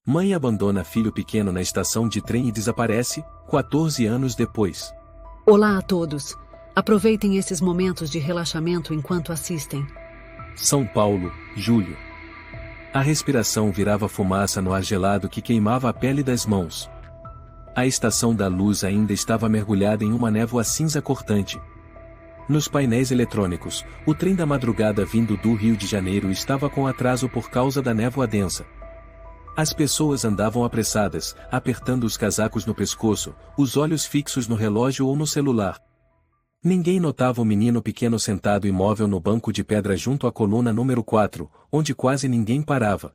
Mãe abandona filho pequeno na estação de trem e desaparece, 14 anos depois. Olá a todos. Aproveitem esses momentos de relaxamento enquanto assistem. São Paulo, julho. A respiração virava fumaça no ar gelado que queimava a pele das mãos. A estação da luz ainda estava mergulhada em uma névoa cinza cortante. Nos painéis eletrônicos, o trem da madrugada vindo do Rio de Janeiro estava com atraso por causa da névoa densa. As pessoas andavam apressadas, apertando os casacos no pescoço, os olhos fixos no relógio ou no celular. Ninguém notava o menino pequeno sentado imóvel no banco de pedra junto à coluna número 4, onde quase ninguém parava.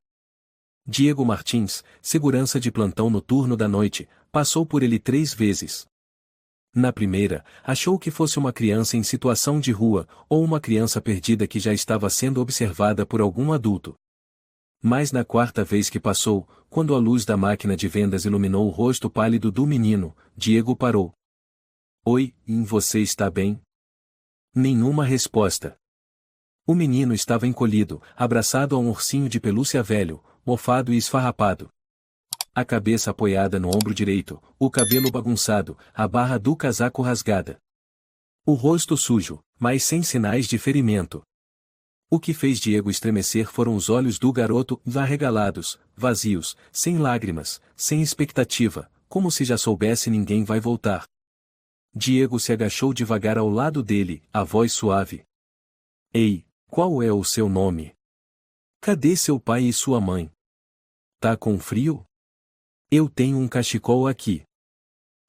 Diego Martins, segurança de plantão no turno da noite, passou por ele 3 vezes. Na primeira, achou que fosse uma criança em situação de rua, ou uma criança perdida que já estava sendo observada por algum adulto. Mas na 4ª vez que passou, quando a luz da máquina de vendas iluminou o rosto pálido do menino, Diego parou. Oi, você está bem? Nenhuma resposta. O menino estava encolhido, abraçado a um ursinho de pelúcia velho, mofado e esfarrapado. A cabeça apoiada no ombro direito, o cabelo bagunçado, a barra do casaco rasgada. O rosto sujo, mas sem sinais de ferimento. O que fez Diego estremecer foram os olhos do garoto, arregalados, vazios, sem lágrimas, sem expectativa, como se já soubesse ninguém vai voltar. Diego se agachou devagar ao lado dele, a voz suave. Ei, qual é o seu nome? Cadê seu pai e sua mãe? Tá com frio? Eu tenho um cachecol aqui.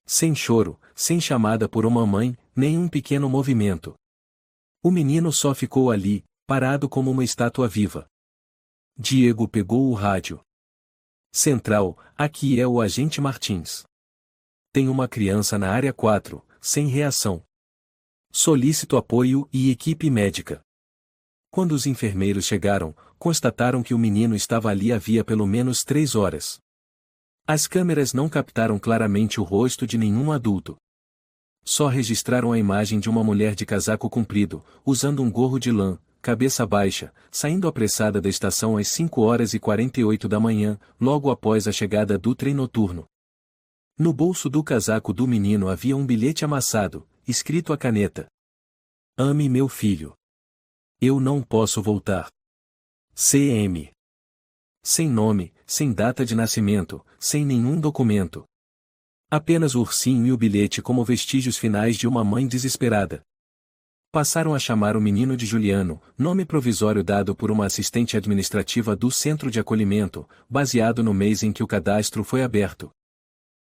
Sem choro, sem chamada por uma mãe, nem um pequeno movimento. O menino só ficou ali, parado como uma estátua viva. Diego pegou o rádio. Central, aqui é o agente Martins. Tem uma criança na área 4, sem reação. Solicito apoio e equipe médica. Quando os enfermeiros chegaram, constataram que o menino estava ali havia pelo menos 3 horas. As câmeras não captaram claramente o rosto de nenhum adulto. Só registraram a imagem de uma mulher de casaco comprido, usando um gorro de lã, cabeça baixa, saindo apressada da estação às 5h48 da manhã, logo após a chegada do trem noturno. No bolso do casaco do menino havia um bilhete amassado, escrito a caneta. Ame meu filho. Eu não posso voltar. CM. Sem nome, sem data de nascimento, sem nenhum documento. Apenas o ursinho e o bilhete como vestígios finais de uma mãe desesperada. Passaram a chamar o menino de Juliano, nome provisório dado por uma assistente administrativa do centro de acolhimento, baseado no mês em que o cadastro foi aberto.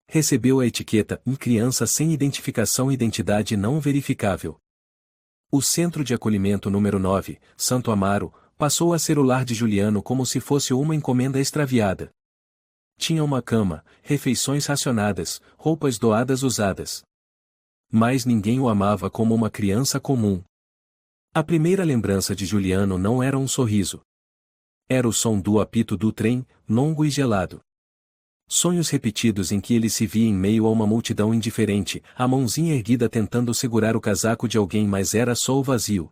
Recebeu a etiqueta criança sem identificação e identidade não verificável. O centro de acolhimento número 9, Santo Amaro, passou a ser o lar de Juliano como se fosse uma encomenda extraviada. Tinha uma cama, refeições racionadas, roupas doadas usadas. Mas ninguém o amava como uma criança comum. A primeira lembrança de Juliano não era um sorriso. Era o som do apito do trem, longo e gelado. Sonhos repetidos em que ele se via em meio a uma multidão indiferente, a mãozinha erguida tentando segurar o casaco de alguém, mas era só o vazio.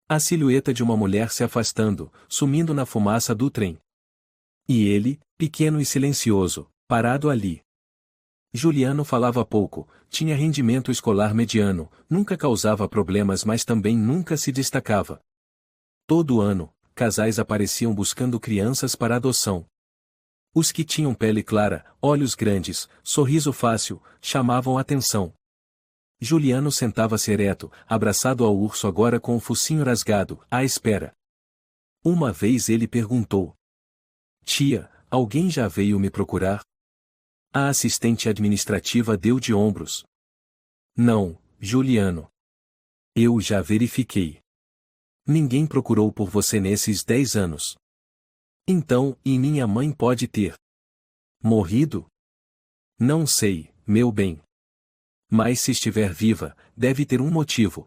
A silhueta de uma mulher se afastando, sumindo na fumaça do trem. E ele, pequeno e silencioso, parado ali. Juliano falava pouco, tinha rendimento escolar mediano, nunca causava problemas, mas também nunca se destacava. Todo ano, casais apareciam buscando crianças para adoção. Os que tinham pele clara, olhos grandes, sorriso fácil, chamavam atenção. Juliano sentava-se ereto, abraçado ao urso agora com o focinho rasgado, à espera. Uma vez ele perguntou. Tia, alguém já veio me procurar? A assistente administrativa deu de ombros. Não, Juliano. Eu já verifiquei. Ninguém procurou por você nesses 10 anos. Então, e minha mãe pode ter morrido? Não sei, meu bem. Mas se estiver viva, deve ter um motivo.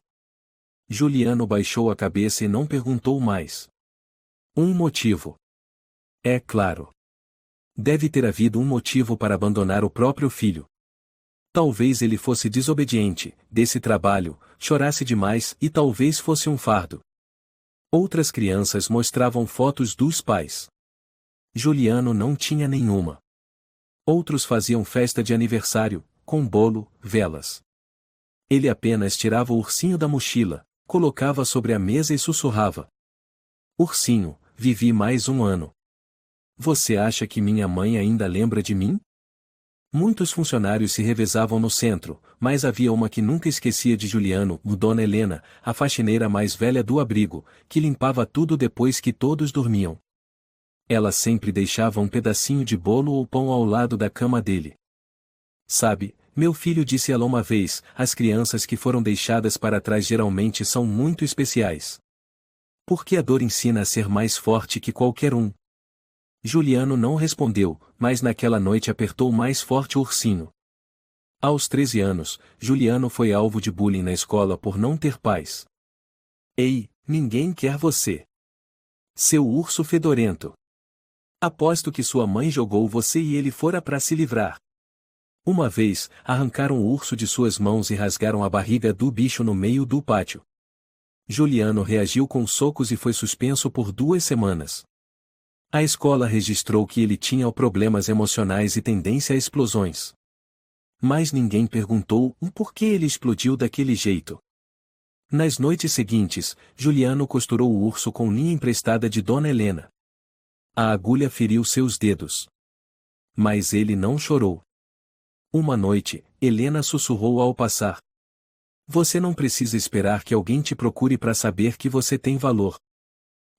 Juliano baixou a cabeça e não perguntou mais. Um motivo. É claro. Deve ter havido um motivo para abandonar o próprio filho. Talvez ele fosse desobediente, desse trabalho, chorasse demais e talvez fosse um fardo. Outras crianças mostravam fotos dos pais. Juliano não tinha nenhuma. Outros faziam festa de aniversário, com bolo, velas. Ele apenas tirava o ursinho da mochila, colocava sobre a mesa e sussurrava: Ursinho, vivi mais um ano. Você acha que minha mãe ainda lembra de mim? Muitos funcionários se revezavam no centro, mas havia uma que nunca esquecia de Juliano, Dona Helena, a faxineira mais velha do abrigo, que limpava tudo depois que todos dormiam. Ela sempre deixava um pedacinho de bolo ou pão ao lado da cama dele. Sabe, meu filho, disse ela uma vez, as crianças que foram deixadas para trás geralmente são muito especiais. Porque a dor ensina a ser mais forte que qualquer um. Juliano não respondeu, mas naquela noite apertou mais forte o ursinho. Aos 13 anos, Juliano foi alvo de bullying na escola por não ter pais. Ei, ninguém quer você. Seu urso fedorento. Aposto que sua mãe jogou você e ele fora para se livrar. Uma vez, arrancaram o urso de suas mãos e rasgaram a barriga do bicho no meio do pátio. Juliano reagiu com socos e foi suspenso por 2 semanas. A escola registrou que ele tinha problemas emocionais e tendência a explosões. Mas ninguém perguntou por que ele explodiu daquele jeito. Nas noites seguintes, Juliano costurou o urso com linha emprestada de Dona Helena. A agulha feriu seus dedos. Mas ele não chorou. Uma noite, Helena sussurrou ao passar: Você não precisa esperar que alguém te procure para saber que você tem valor.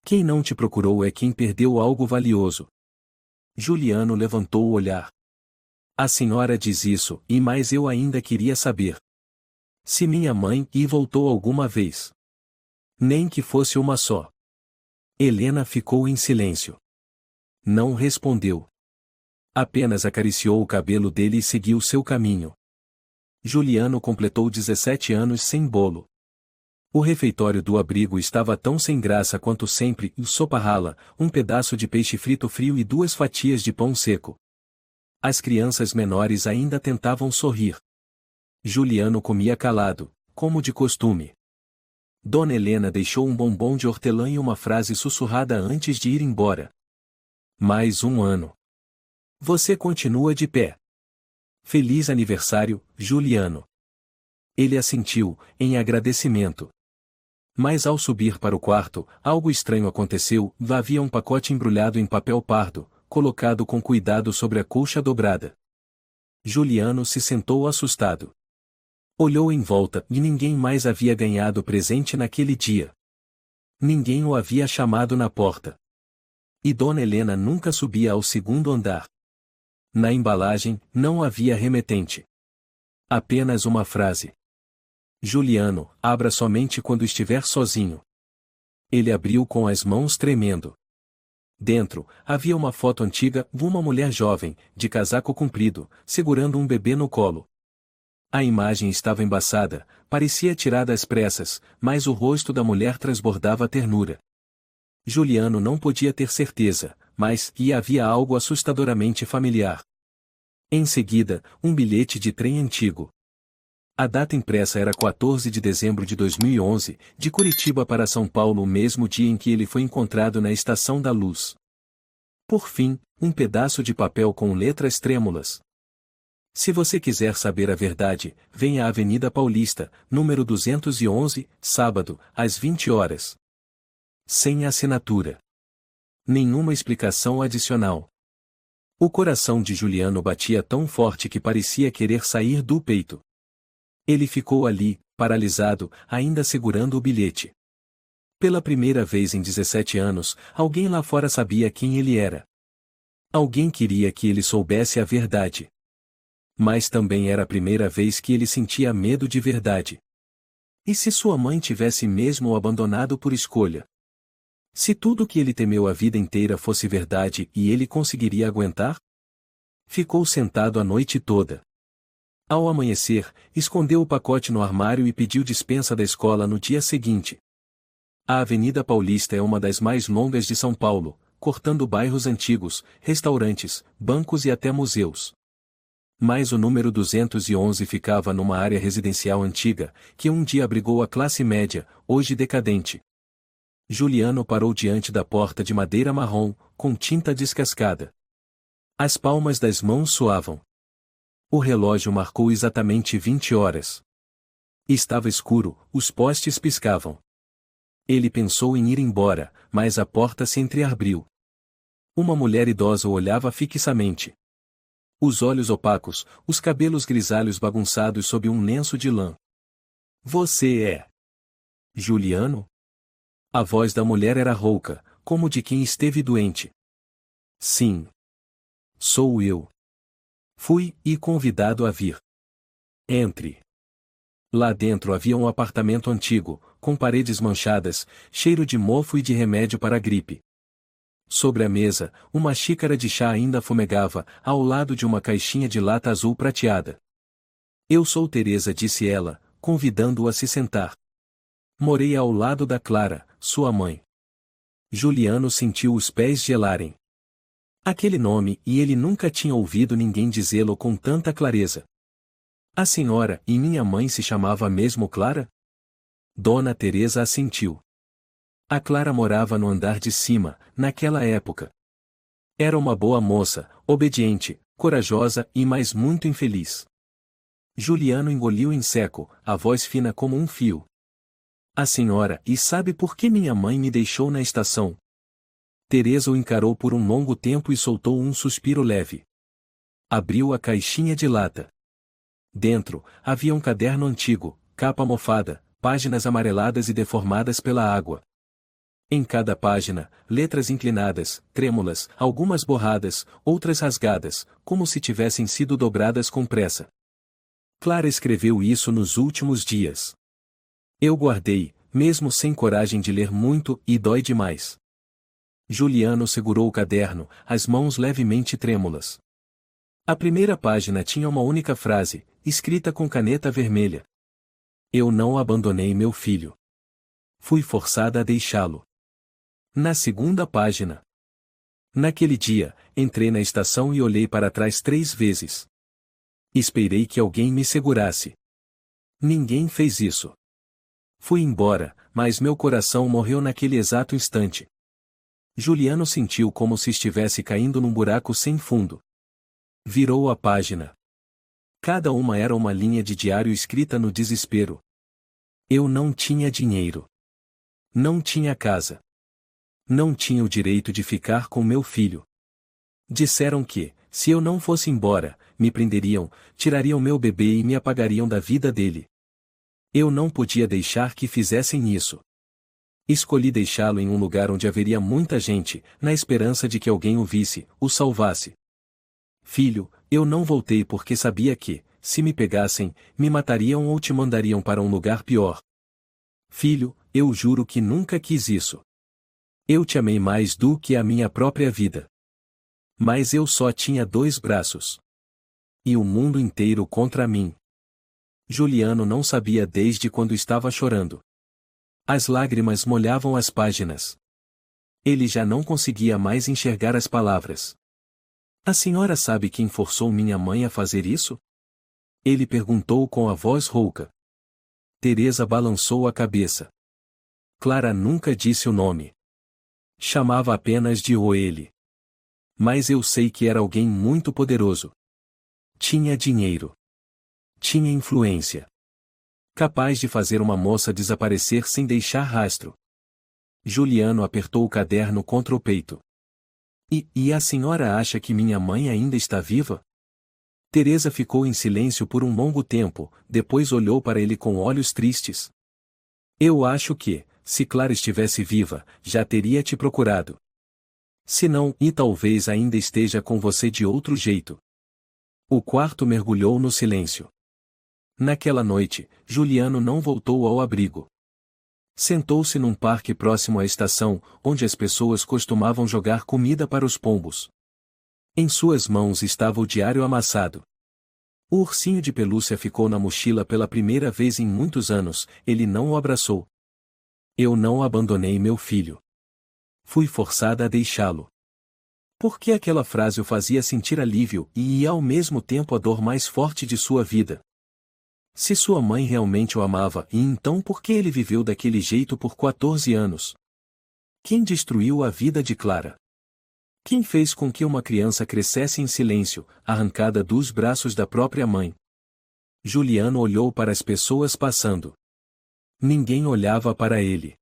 Quem não te procurou é quem perdeu algo valioso. Juliano levantou o olhar. A senhora diz isso, mas eu ainda queria saber. Se minha mãe voltou alguma vez. Nem que fosse uma só. Helena ficou em silêncio. Não respondeu. Apenas acariciou o cabelo dele e seguiu seu caminho. Juliano completou 17 anos sem bolo. O refeitório do abrigo estava tão sem graça quanto sempre, sopa rala, um pedaço de peixe frito frio e 2 fatias de pão seco. As crianças menores ainda tentavam sorrir. Juliano comia calado, como de costume. Dona Helena deixou um bombom de hortelã e uma frase sussurrada antes de ir embora. Mais um ano. Você continua de pé. Feliz aniversário, Juliano. Ele assentiu, em agradecimento. Mas ao subir para o quarto, algo estranho aconteceu. Havia um pacote embrulhado em papel pardo, colocado com cuidado sobre a colcha dobrada. Juliano se sentou assustado. Olhou em volta e ninguém mais havia ganhado presente naquele dia. Ninguém o havia chamado na porta. E Dona Helena nunca subia ao 2º andar. Na embalagem, não havia remetente. Apenas uma frase. Juliano, abra somente quando estiver sozinho. Ele abriu com as mãos tremendo. Dentro, havia uma foto antiga de uma mulher jovem, de casaco comprido, segurando um bebê no colo. A imagem estava embaçada, parecia tirada às pressas, mas o rosto da mulher transbordava ternura. Juliano não podia ter certeza, mas havia algo assustadoramente familiar. Em seguida, um bilhete de trem antigo. A data impressa era 14 de dezembro de 2011, de Curitiba para São Paulo, o mesmo dia em que ele foi encontrado na Estação da Luz. Por fim, um pedaço de papel com letras trêmulas. Se você quiser saber a verdade, venha à Avenida Paulista, número 211, sábado, às 20 horas. Sem assinatura. Nenhuma explicação adicional. O coração de Juliano batia tão forte que parecia querer sair do peito. Ele ficou ali, paralisado, ainda segurando o bilhete. Pela primeira vez em 17 anos, alguém lá fora sabia quem ele era. Alguém queria que ele soubesse a verdade. Mas também era a primeira vez que ele sentia medo de verdade. E se sua mãe tivesse mesmo o abandonado por escolha? Se tudo o que ele temeu a vida inteira fosse verdade e ele conseguiria aguentar? Ficou sentado a noite toda. Ao amanhecer, escondeu o pacote no armário e pediu dispensa da escola no dia seguinte. A Avenida Paulista é uma das mais longas de São Paulo, cortando bairros antigos, restaurantes, bancos e até museus. Mas o número 211 ficava numa área residencial antiga, que um dia abrigou a classe média, hoje decadente. Juliano parou diante da porta de madeira marrom, com tinta descascada. As palmas das mãos suavam. O relógio marcou exatamente 20 horas. Estava escuro, os postes piscavam. Ele pensou em ir embora, mas a porta se entreabriu. Uma mulher idosa o olhava fixamente. Os olhos opacos, os cabelos grisalhos bagunçados sob um lenço de lã. Você é Juliano? A voz da mulher era rouca, como de quem esteve doente. Sim. Sou eu. Fui convidado a vir. Entre. Lá dentro havia um apartamento antigo, com paredes manchadas, cheiro de mofo e de remédio para a gripe. Sobre a mesa, uma xícara de chá ainda fumegava, ao lado de uma caixinha de lata azul prateada. Eu sou Teresa, disse ela, convidando-o a se sentar. Morei ao lado da Clara, sua mãe. Juliano sentiu os pés gelarem. Aquele nome, e ele nunca tinha ouvido ninguém dizê-lo com tanta clareza. A senhora e minha mãe se chamava mesmo Clara? Dona Teresa assentiu. A Clara morava no andar de cima, naquela época. Era uma boa moça, obediente, corajosa e mais muito infeliz. Juliano engoliu em seco, a voz fina como um fio. A senhora, e sabe por que minha mãe me deixou na estação? Teresa o encarou por um longo tempo e soltou um suspiro leve. Abriu a caixinha de lata. Dentro, havia um caderno antigo, capa mofada, páginas amareladas e deformadas pela água. Em cada página, letras inclinadas, trêmulas, algumas borradas, outras rasgadas, como se tivessem sido dobradas com pressa. Clara escreveu isso nos últimos dias. Eu guardei, mesmo sem coragem de ler muito, e dói demais. Juliano segurou o caderno, as mãos levemente trêmulas. A primeira página tinha uma única frase, escrita com caneta vermelha. Eu não abandonei meu filho. Fui forçada a deixá-lo. Na segunda página. Naquele dia, entrei na estação e olhei para trás 3 vezes. Esperei que alguém me segurasse. Ninguém fez isso. Fui embora, mas meu coração morreu naquele exato instante. Juliano sentiu como se estivesse caindo num buraco sem fundo. Virou a página. Cada uma era uma linha de diário escrita no desespero. Eu não tinha dinheiro. Não tinha casa. Não tinha o direito de ficar com meu filho. Disseram que, se eu não fosse embora, me prenderiam, tirariam meu bebê e me apagariam da vida dele. Eu não podia deixar que fizessem isso. Escolhi deixá-lo em um lugar onde haveria muita gente, na esperança de que alguém o visse, o salvasse. Filho, eu não voltei porque sabia que, se me pegassem, me matariam ou te mandariam para um lugar pior. Filho, eu juro que nunca quis isso. Eu te amei mais do que a minha própria vida. Mas eu só tinha 2 braços. E o mundo inteiro contra mim. Juliano não sabia desde quando estava chorando. As lágrimas molhavam as páginas. Ele já não conseguia mais enxergar as palavras. A senhora sabe quem forçou minha mãe a fazer isso? Ele perguntou com a voz rouca. Teresa balançou a cabeça. Clara nunca disse o nome. Chamava apenas de ele. Mas eu sei que era alguém muito poderoso. Tinha dinheiro. Tinha influência. Capaz de fazer uma moça desaparecer sem deixar rastro. Juliano apertou o caderno contra o peito. E a senhora acha que minha mãe ainda está viva? Teresa ficou em silêncio por um longo tempo, depois olhou para ele com olhos tristes. Eu acho que, se Clara estivesse viva, já teria te procurado. Se não, e talvez ainda esteja com você de outro jeito. O quarto mergulhou no silêncio. Naquela noite, Juliano não voltou ao abrigo. Sentou-se num parque próximo à estação, onde as pessoas costumavam jogar comida para os pombos. Em suas mãos estava o diário amassado. O ursinho de pelúcia ficou na mochila pela primeira vez em muitos anos, ele não o abraçou. Eu não abandonei meu filho. Fui forçada a deixá-lo. Por que aquela frase o fazia sentir alívio e ao mesmo tempo a dor mais forte de sua vida? Se sua mãe realmente o amava, e então por que ele viveu daquele jeito por 14 anos? Quem destruiu a vida de Clara? Quem fez com que uma criança crescesse em silêncio, arrancada dos braços da própria mãe? Juliano olhou para as pessoas passando. Ninguém olhava para ele.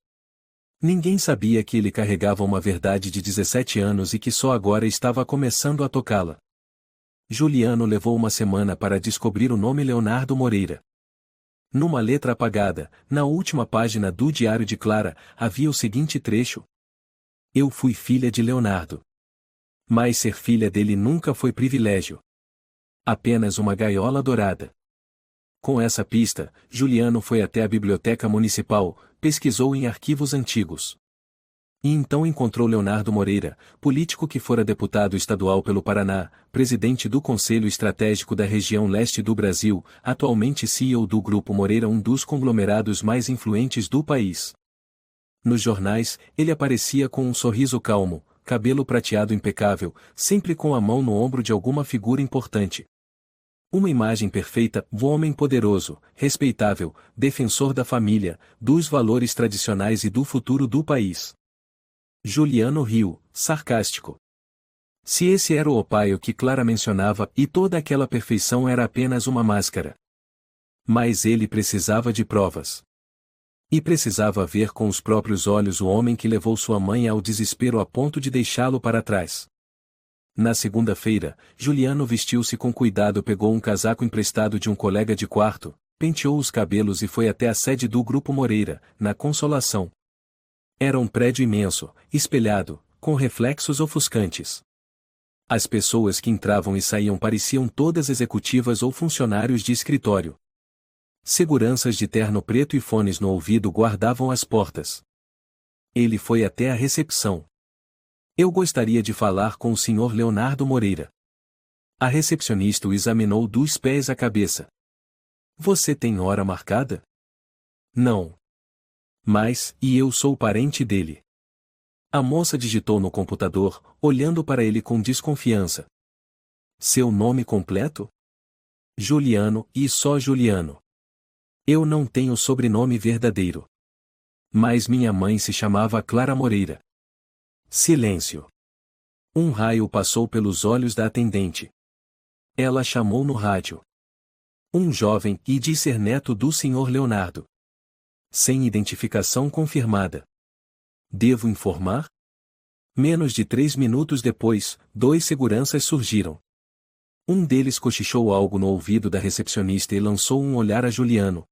Ninguém sabia que ele carregava uma verdade de 17 anos e que só agora estava começando a tocá-la. Juliano levou uma semana para descobrir o nome Leonardo Moreira. Numa letra apagada, na última página do diário de Clara, havia o seguinte trecho: Eu fui filha de Leonardo. Mas ser filha dele nunca foi privilégio. Apenas uma gaiola dourada. Com essa pista, Juliano foi até a biblioteca municipal, pesquisou em arquivos antigos. E então encontrou Leonardo Moreira, político que fora deputado estadual pelo Paraná, presidente do Conselho Estratégico da região leste do Brasil, atualmente CEO do Grupo Moreira, um dos conglomerados mais influentes do país. Nos jornais, ele aparecia com um sorriso calmo, cabelo prateado impecável, sempre com a mão no ombro de alguma figura importante. Uma imagem perfeita, um homem poderoso, respeitável, defensor da família, dos valores tradicionais e do futuro do país. Juliano riu, sarcástico. Se esse era o paio que Clara mencionava, e toda aquela perfeição era apenas uma máscara. Mas ele precisava de provas. E precisava ver com os próprios olhos o homem que levou sua mãe ao desespero a ponto de deixá-lo para trás. Na segunda-feira, Juliano vestiu-se com cuidado, pegou um casaco emprestado de um colega de quarto, penteou os cabelos e foi até a sede do Grupo Moreira, na Consolação. Era um prédio imenso, espelhado, com reflexos ofuscantes. As pessoas que entravam e saíam pareciam todas executivas ou funcionários de escritório. Seguranças de terno preto e fones no ouvido guardavam as portas. Ele foi até a recepção. Eu gostaria de falar com o Sr. Leonardo Moreira. A recepcionista o examinou dos pés à cabeça. Você tem hora marcada? Não. Mas, e eu sou parente dele. A moça digitou no computador, olhando para ele com desconfiança. Seu nome completo? Juliano, e só Juliano. Eu não tenho sobrenome verdadeiro. Mas minha mãe se chamava Clara Moreira. Silêncio. Um raio passou pelos olhos da atendente. Ela chamou no rádio. Um jovem, e disse ser neto do Sr. Leonardo. Sem identificação confirmada. Devo informar? Menos de 3 minutos depois, 2 seguranças surgiram. Um deles cochichou algo no ouvido da recepcionista e lançou um olhar a Juliano.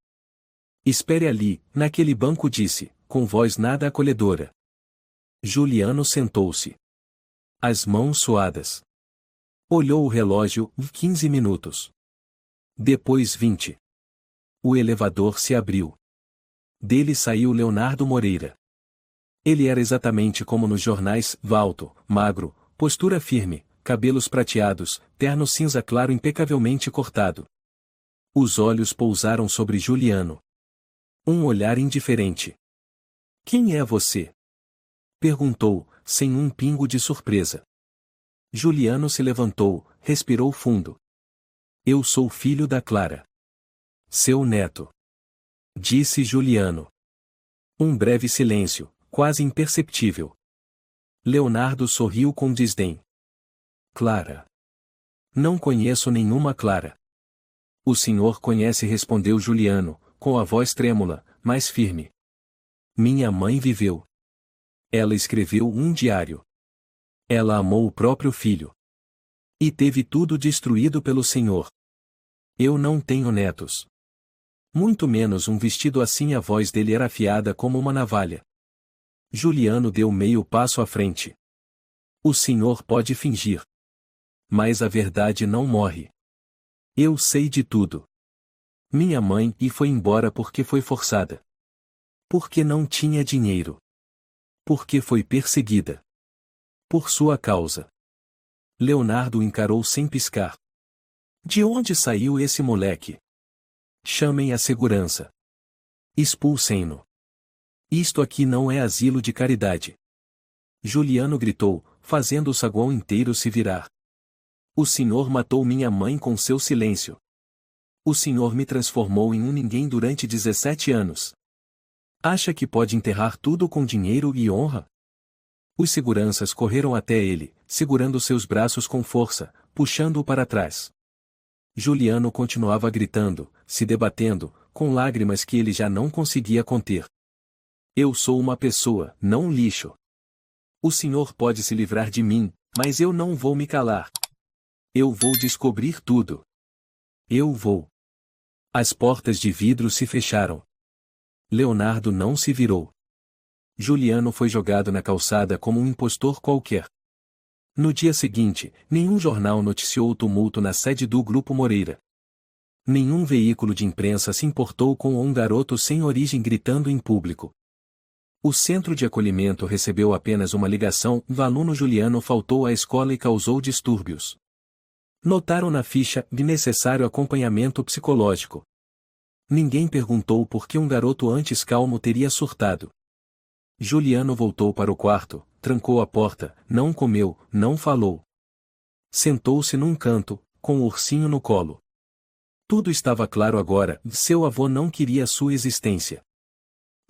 Espere ali, naquele banco, disse, com voz nada acolhedora. Juliano sentou-se. As mãos suadas. Olhou o relógio, 15 minutos. Depois 20. O elevador se abriu. Dele saiu Leonardo Moreira. Ele era exatamente como nos jornais, alto, magro, postura firme, cabelos prateados, terno cinza claro impecavelmente cortado. Os olhos pousaram sobre Juliano. Um olhar indiferente. Quem é você? Perguntou, sem um pingo de surpresa. Juliano se levantou, respirou fundo. Eu sou filho da Clara. Seu neto. Disse Juliano. Um breve silêncio, quase imperceptível. Leonardo sorriu com desdém. Clara. Não conheço nenhuma Clara. O senhor conhece, respondeu Juliano, com a voz trêmula, mas firme. Minha mãe viveu. Ela escreveu um diário. Ela amou o próprio filho. E teve tudo destruído pelo senhor. Eu não tenho netos. Muito menos um vestido assim. A voz dele era afiada como uma navalha. Juliano deu meio passo à frente. O senhor pode fingir. Mas a verdade não morre. Eu sei de tudo. Minha mãe e foi embora porque foi forçada. Porque não tinha dinheiro. Porque foi perseguida. Por sua causa. Leonardo encarou sem piscar. De onde saiu esse moleque? Chamem a segurança. Expulsem-no. Isto aqui não é asilo de caridade. Juliano gritou, fazendo o saguão inteiro se virar. O senhor matou minha mãe com seu silêncio. O senhor me transformou em um ninguém durante 17 anos. Acha que pode enterrar tudo com dinheiro e honra? Os seguranças correram até ele, segurando seus braços com força, puxando-o para trás. Juliano continuava gritando, se debatendo, com lágrimas que ele já não conseguia conter. Eu sou uma pessoa, não um lixo. O senhor pode se livrar de mim, mas eu não vou me calar. Eu vou descobrir tudo. Eu vou. As portas de vidro se fecharam. Leonardo não se virou. Juliano foi jogado na calçada como um impostor qualquer. No dia seguinte, nenhum jornal noticiou o tumulto na sede do Grupo Moreira. Nenhum veículo de imprensa se importou com um garoto sem origem gritando em público. O centro de acolhimento recebeu apenas uma ligação: o aluno Juliano faltou à escola e causou distúrbios. Notaram na ficha de necessário acompanhamento psicológico. Ninguém perguntou por que um garoto antes calmo teria surtado. Juliano voltou para o quarto, trancou a porta, não comeu, não falou. Sentou-se num canto, com o ursinho no colo. Tudo estava claro agora: seu avô não queria sua existência.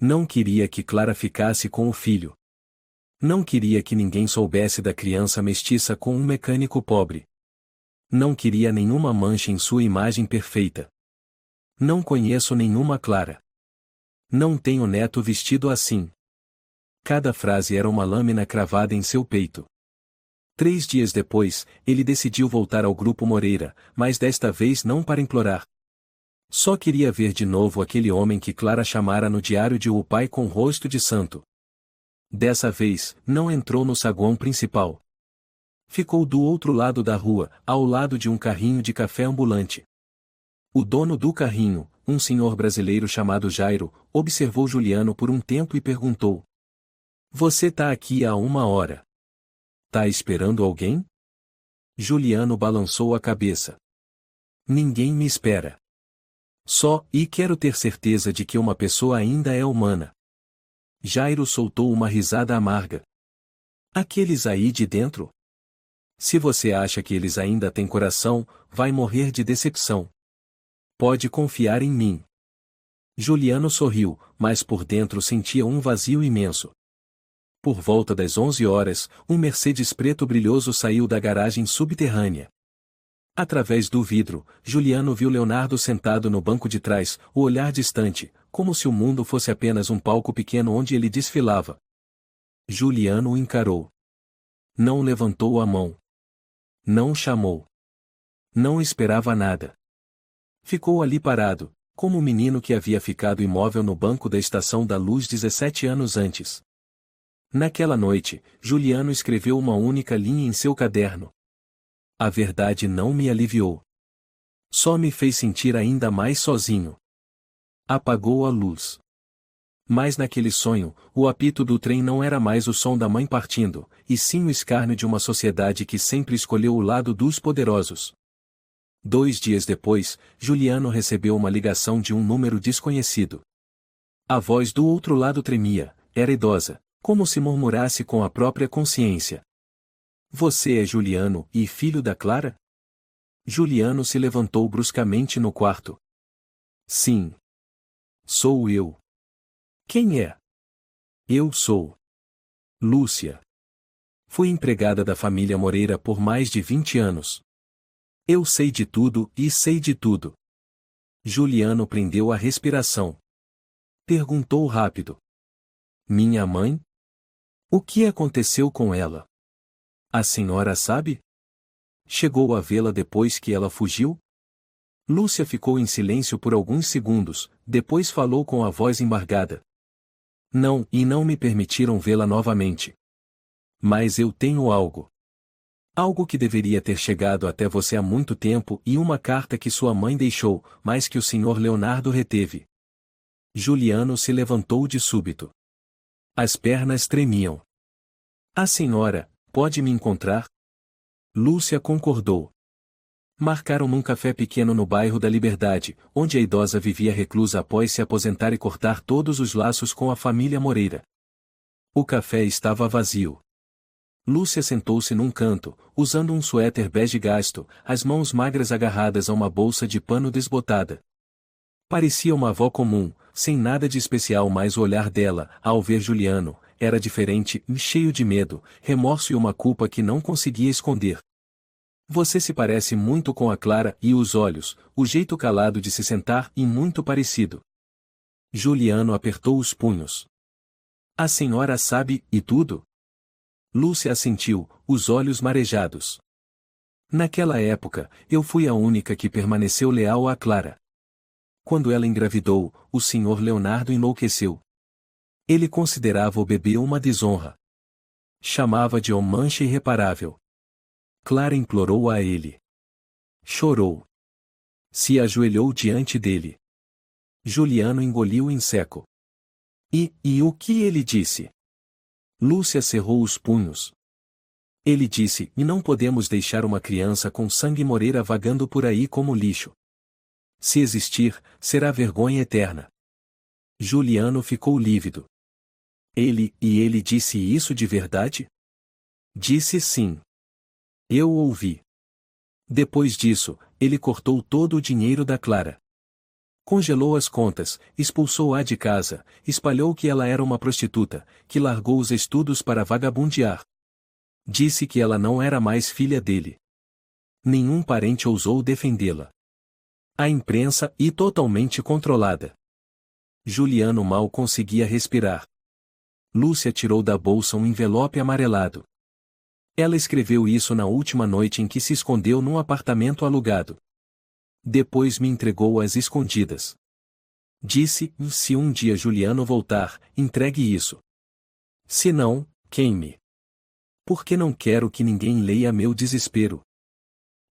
Não queria que Clara ficasse com o filho. Não queria que ninguém soubesse da criança mestiça com um mecânico pobre. Não queria nenhuma mancha em sua imagem perfeita. Não conheço nenhuma Clara. Não tenho neto vestido assim. Cada frase era uma lâmina cravada em seu peito. 3 dias depois, ele decidiu voltar ao Grupo Moreira, mas desta vez não para implorar. Só queria ver de novo aquele homem que Clara chamara no diário de o pai com rosto de santo. Dessa vez, não entrou no saguão principal. Ficou do outro lado da rua, ao lado de um carrinho de café ambulante. O dono do carrinho, um senhor brasileiro chamado Jairo, observou Juliano por um tempo e perguntou: Você tá aqui há 1 hora. Tá esperando alguém? Juliano balançou a cabeça. Ninguém me espera. E quero ter certeza de que uma pessoa ainda é humana. Jairo soltou uma risada amarga. Aqueles aí de dentro? Se você acha que eles ainda têm coração, vai morrer de decepção. Pode confiar em mim. Juliano sorriu, mas por dentro sentia um vazio imenso. Por volta das 11 horas, um Mercedes preto brilhoso saiu da garagem subterrânea. Através do vidro, Juliano viu Leonardo sentado no banco de trás, o olhar distante, como se o mundo fosse apenas um palco pequeno onde ele desfilava. Juliano o encarou. Não levantou a mão. Não chamou. Não esperava nada. Ficou ali parado, como o menino que havia ficado imóvel no banco da Estação da Luz 17 anos antes. Naquela noite, Juliano escreveu uma única linha em seu caderno. A verdade não me aliviou. Só me fez sentir ainda mais sozinho. Apagou a luz. Mas naquele sonho, o apito do trem não era mais o som da mãe partindo, e sim o escárnio de uma sociedade que sempre escolheu o lado dos poderosos. 2 dias depois, Juliano recebeu uma ligação de um número desconhecido. A voz do outro lado tremia, era idosa, como se murmurasse com a própria consciência. Você é Juliano, e filho da Clara? Juliano se levantou bruscamente no quarto. Sim. Sou eu. Quem é? Eu sou Lúcia. Fui empregada da família Moreira por mais de 20 anos. Eu sei de tudo e sei de tudo. Juliano prendeu a respiração. Perguntou rápido. Minha mãe? O que aconteceu com ela? A senhora sabe? Chegou a vê-la depois que ela fugiu? Lúcia ficou em silêncio por alguns segundos, depois falou com a voz embargada. Não, e não me permitiram vê-la novamente. Mas eu tenho algo. Algo que deveria ter chegado até você há muito tempo e uma carta que sua mãe deixou, mas que o senhor Leonardo reteve. Juliano se levantou de súbito. As pernas tremiam. A senhora pode me encontrar? Lúcia concordou. Marcaram num café pequeno no bairro da Liberdade, onde a idosa vivia reclusa após se aposentar e cortar todos os laços com a família Moreira. O café estava vazio. Lúcia sentou-se num canto, usando um suéter bege gasto, as mãos magras agarradas a uma bolsa de pano desbotada. Parecia uma avó comum, sem nada de especial, mas o olhar dela, ao ver Juliano, era diferente, cheio de medo, remorso e uma culpa que não conseguia esconder. Você se parece muito com a Clara e os olhos, o jeito calado de se sentar e muito parecido. Juliano apertou os punhos. A senhora sabe, e tudo? Lúcia assentiu, os olhos marejados. Naquela época, eu fui a única que permaneceu leal a Clara. Quando ela engravidou, o Sr. Leonardo enlouqueceu. Ele considerava o bebê uma desonra. Chamava de uma mancha irreparável. Clara implorou a ele. Chorou. Se ajoelhou diante dele. Juliano engoliu em seco. E o que ele disse? Lúcia cerrou os punhos. Ele disse, e não podemos deixar uma criança com sangue Moreira vagando por aí como lixo. Se existir, será vergonha eterna. Juliano ficou lívido. Ele disse isso de verdade? Disse sim. Eu ouvi. Depois disso, ele cortou todo o dinheiro da Clara. Congelou as contas, expulsou-a de casa, espalhou que ela era uma prostituta, que largou os estudos para vagabundear. Disse que ela não era mais filha dele. Nenhum parente ousou defendê-la. A imprensa, e totalmente controlada. Juliano mal conseguia respirar. Lúcia tirou da bolsa um envelope amarelado. Ela escreveu isso na última noite em que se escondeu num apartamento alugado. Depois me entregou às escondidas. Disse, se um dia Juliano voltar, entregue isso. Se não, queime. Porque não quero que ninguém leia meu desespero.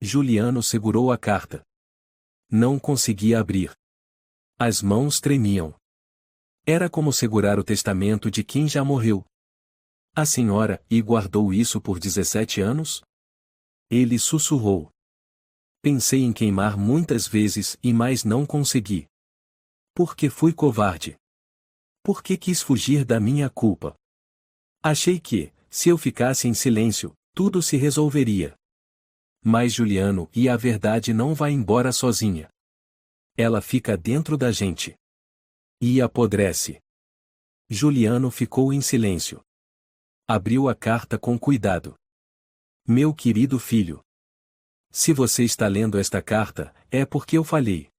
Juliano segurou a carta. Não conseguia abrir. As mãos tremiam. Era como segurar o testamento de quem já morreu. A senhora, e guardou isso por 17 anos? Ele sussurrou. Pensei em queimar muitas vezes e mais não consegui. Porque fui covarde. Porque quis fugir da minha culpa. Achei que, se eu ficasse em silêncio, tudo se resolveria. Mas Juliano, e a verdade não vai embora sozinha. Ela fica dentro da gente. E apodrece. Juliano ficou em silêncio. Abriu a carta com cuidado. Meu querido filho. Se você está lendo esta carta, é porque eu falhei.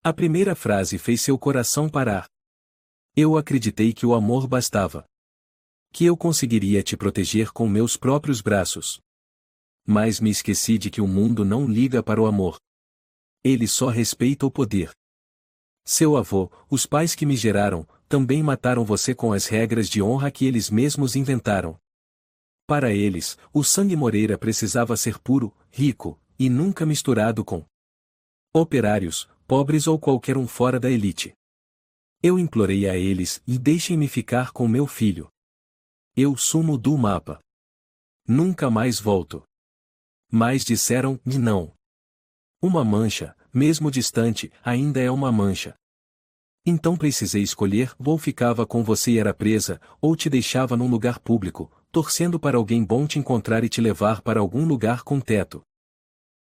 A primeira frase fez seu coração parar. Eu acreditei que o amor bastava. Que eu conseguiria te proteger com meus próprios braços. Mas me esqueci de que o mundo não liga para o amor. Ele só respeita o poder. Seu avô, os pais que me geraram, também mataram você com as regras de honra que eles mesmos inventaram. Para eles, o sangue Moreira precisava ser puro, rico, e nunca misturado com operários, pobres ou qualquer um fora da elite. Eu implorei a eles, e deixem-me ficar com meu filho. Eu sumo do mapa. Nunca mais volto. Mas disseram, não. Uma mancha, mesmo distante, ainda é uma mancha. Então precisei escolher, ou ficava com você e era presa, ou te deixava num lugar público, torcendo para alguém bom te encontrar e te levar para algum lugar com teto.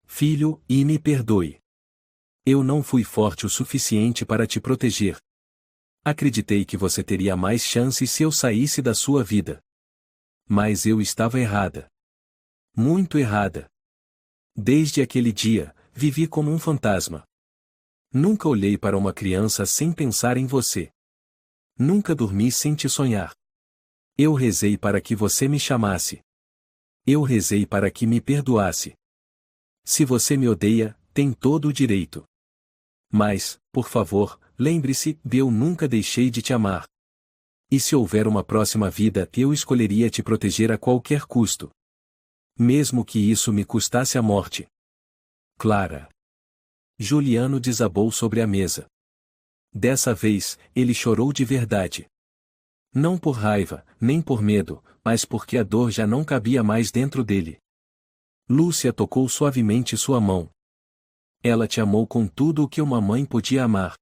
Filho, e me perdoe. Eu não fui forte o suficiente para te proteger. Acreditei que você teria mais chances se eu saísse da sua vida. Mas eu estava errada. Muito errada. Desde aquele dia, vivi como um fantasma. Nunca olhei para uma criança sem pensar em você. Nunca dormi sem te sonhar. Eu rezei para que você me chamasse. Eu rezei para que me perdoasse. Se você me odeia, tem todo o direito. Mas, por favor, lembre-se, eu nunca deixei de te amar. E se houver uma próxima vida, eu escolheria te proteger a qualquer custo. Mesmo que isso me custasse a morte. Clara. Juliano desabou sobre a mesa. Dessa vez, ele chorou de verdade. Não por raiva, nem por medo, mas porque a dor já não cabia mais dentro dele. Lúcia tocou suavemente sua mão. Ela te amou com tudo o que uma mãe podia amar.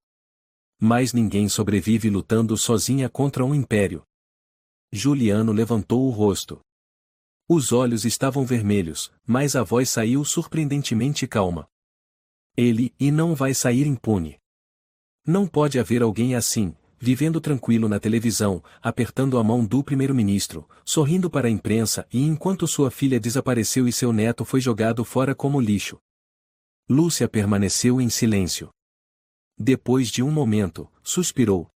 Mas ninguém sobrevive lutando sozinha contra um império. Juliano levantou o rosto. Os olhos estavam vermelhos, mas a voz saiu surpreendentemente calma. Ele, e não vai sair impune. Não pode haver alguém assim, vivendo tranquilo na televisão, apertando a mão do primeiro-ministro, sorrindo para a imprensa e enquanto sua filha desapareceu e seu neto foi jogado fora como lixo. Lúcia permaneceu em silêncio. Depois de um momento, suspirou.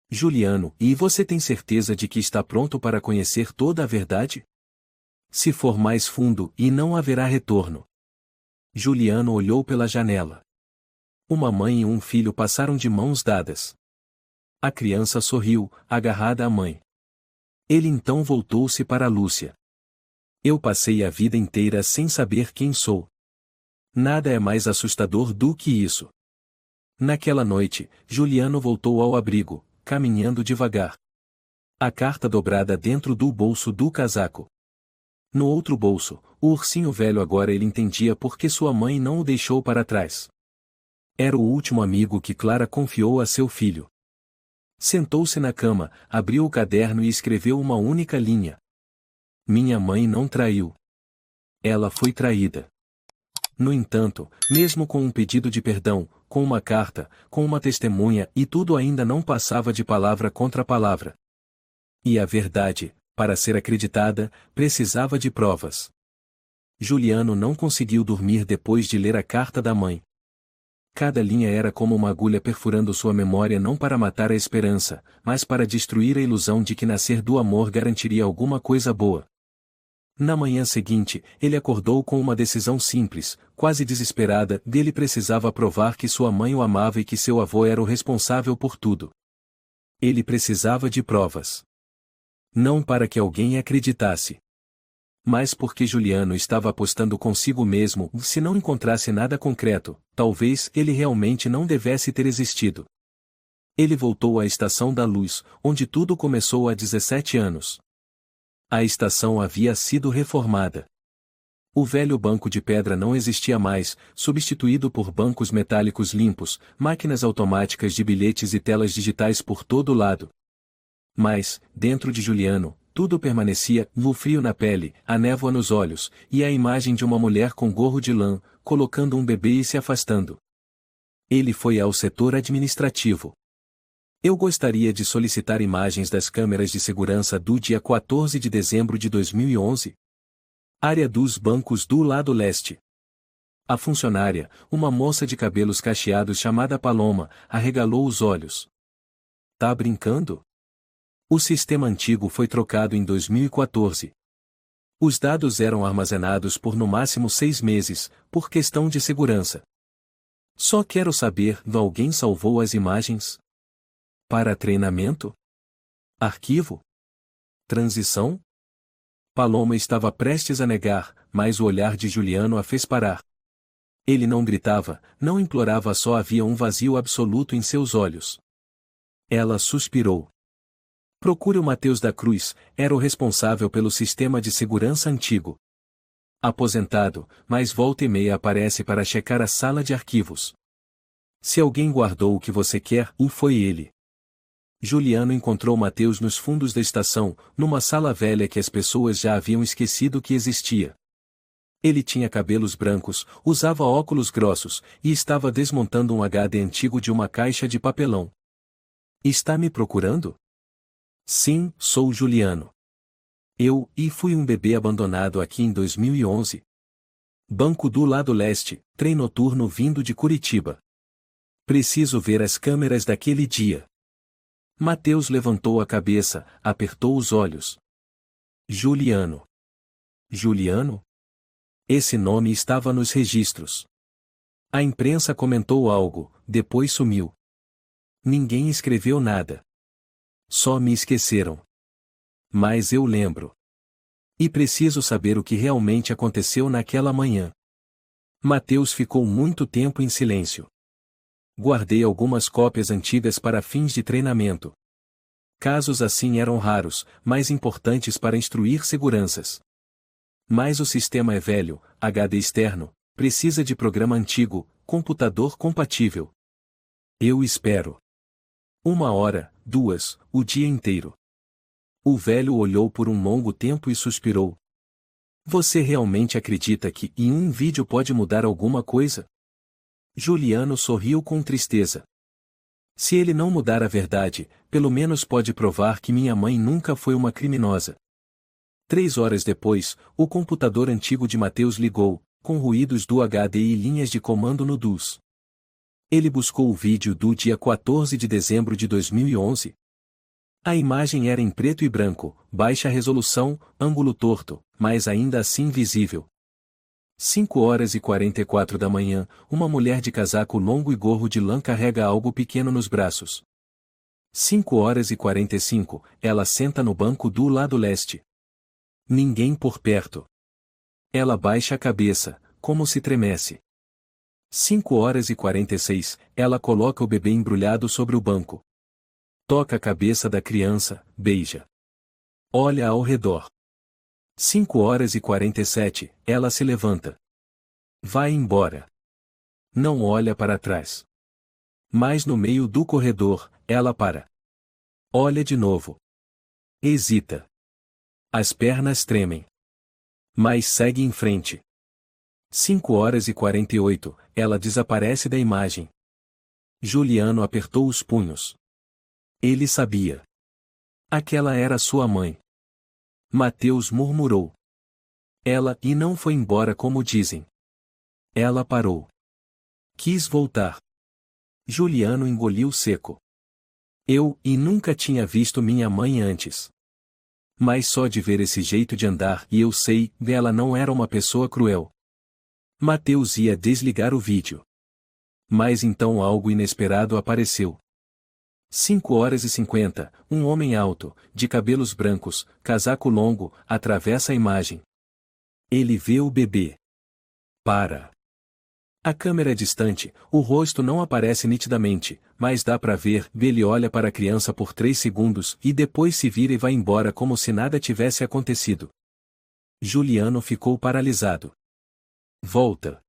Juliano, e você tem certeza de que está pronto para conhecer toda a verdade? Se for mais fundo, e não haverá retorno. Juliano olhou pela janela. Uma mãe e um filho passaram de mãos dadas. A criança sorriu, agarrada à mãe. Ele então voltou-se para Lúcia. Eu passei a vida inteira sem saber quem sou. Nada é mais assustador do que isso. Naquela noite, Juliano voltou ao abrigo, caminhando devagar. A carta dobrada dentro do bolso do casaco. No outro bolso, o ursinho velho agora ele entendia por que sua mãe não o deixou para trás. Era o último amigo que Clara confiou a seu filho. Sentou-se na cama, abriu o caderno e escreveu uma única linha. Minha mãe não traiu. Ela foi traída. No entanto, mesmo com um pedido de perdão, com uma carta, com uma testemunha e tudo ainda não passava de palavra contra palavra. E a verdade, para ser acreditada, precisava de provas. Juliano não conseguiu dormir depois de ler a carta da mãe. Cada linha era como uma agulha perfurando sua memória não para matar a esperança, mas para destruir a ilusão de que nascer do amor garantiria alguma coisa boa. Na manhã seguinte, ele acordou com uma decisão simples, quase desesperada, dele precisava provar que sua mãe o amava e que seu avô era o responsável por tudo. Ele precisava de provas. Não para que alguém acreditasse. Mas porque Juliano estava apostando consigo mesmo, se não encontrasse nada concreto, talvez ele realmente não devesse ter existido. Ele voltou à Estação da Luz, onde tudo começou há 17 anos. A estação havia sido reformada. O velho banco de pedra não existia mais, substituído por bancos metálicos limpos, máquinas automáticas de bilhetes e telas digitais por todo lado. Mas, dentro de Juliano, tudo permanecia, o frio na pele, a névoa nos olhos, e a imagem de uma mulher com gorro de lã, colocando um bebê e se afastando. Ele foi ao setor administrativo. Eu gostaria de solicitar imagens das câmeras de segurança do dia 14 de dezembro de 2011. Área dos bancos do lado leste. A funcionária, uma moça de cabelos cacheados chamada Paloma, arregalou os olhos. Tá brincando? O sistema antigo foi trocado em 2014. Os dados eram armazenados por no máximo 6 meses, por questão de segurança. Só quero saber, alguém salvou as imagens? Para treinamento? Arquivo? Transição? Paloma estava prestes a negar, mas o olhar de Juliano a fez parar. Ele não gritava, não implorava, só havia um vazio absoluto em seus olhos. Ela suspirou. Procure o Mateus da Cruz, era o responsável pelo sistema de segurança antigo. Aposentado, mas volta e meia aparece para checar a sala de arquivos. Se alguém guardou o que você quer, foi ele. Juliano encontrou Mateus nos fundos da estação, numa sala velha que as pessoas já haviam esquecido que existia. Ele tinha cabelos brancos, usava óculos grossos, e estava desmontando um HD antigo de uma caixa de papelão. Está me procurando? Sim, sou Juliano. Fui um bebê abandonado aqui em 2011. Banco do lado leste, trem noturno vindo de Curitiba. Preciso ver as câmeras daquele dia. Mateus levantou a cabeça, apertou os olhos. Juliano. Juliano? Esse nome estava nos registros. A imprensa comentou algo, depois sumiu. Ninguém escreveu nada. Só me esqueceram. Mas eu lembro. E preciso saber o que realmente aconteceu naquela manhã. Mateus ficou muito tempo em silêncio. Guardei algumas cópias antigas para fins de treinamento. Casos assim eram raros, mas importantes para instruir seguranças. Mas o sistema é velho, HD externo, precisa de programa antigo, computador compatível. Eu espero. 1 hora, 2, o dia inteiro. O velho olhou por um longo tempo e suspirou. Você realmente acredita que em um vídeo pode mudar alguma coisa? Juliano sorriu com tristeza. Se ele não mudar a verdade, pelo menos pode provar que minha mãe nunca foi uma criminosa. 3 horas depois, o computador antigo de Mateus ligou, com ruídos do HD e linhas de comando no DOS. Ele buscou o vídeo do dia 14 de dezembro de 2011. A imagem era em preto e branco, baixa resolução, ângulo torto, mas ainda assim visível. 5h44 da manhã, uma mulher de casaco longo e gorro de lã carrega algo pequeno nos braços. 5h45, ela senta no banco do lado leste. Ninguém por perto. Ela baixa a cabeça, como se tremesse. 5h46, ela coloca o bebê embrulhado sobre o banco. Toca a cabeça da criança, beija. Olha ao redor. 5h47, ela se levanta. Vai embora. Não olha para trás. Mas no meio do corredor, ela para. Olha de novo. Hesita. As pernas tremem. Mas segue em frente. 5h48, ela desaparece da imagem. Juliano apertou os punhos. Ele sabia. Aquela era sua mãe. Mateus murmurou. Ela e não foi embora como dizem. Ela parou. Quis voltar. Juliano engoliu seco. Eu e nunca tinha visto minha mãe antes. Mas só de ver esse jeito de andar e eu sei, ela não era uma pessoa cruel. Mateus ia desligar o vídeo. Mas então algo inesperado apareceu. 5h50, um homem alto, de cabelos brancos, casaco longo, atravessa a imagem. Ele vê o bebê. Para. A câmera é distante, o rosto não aparece nitidamente, mas dá para ver. Ele olha para a criança por 3 segundos e depois se vira e vai embora como se nada tivesse acontecido. Juliano ficou paralisado. Volta.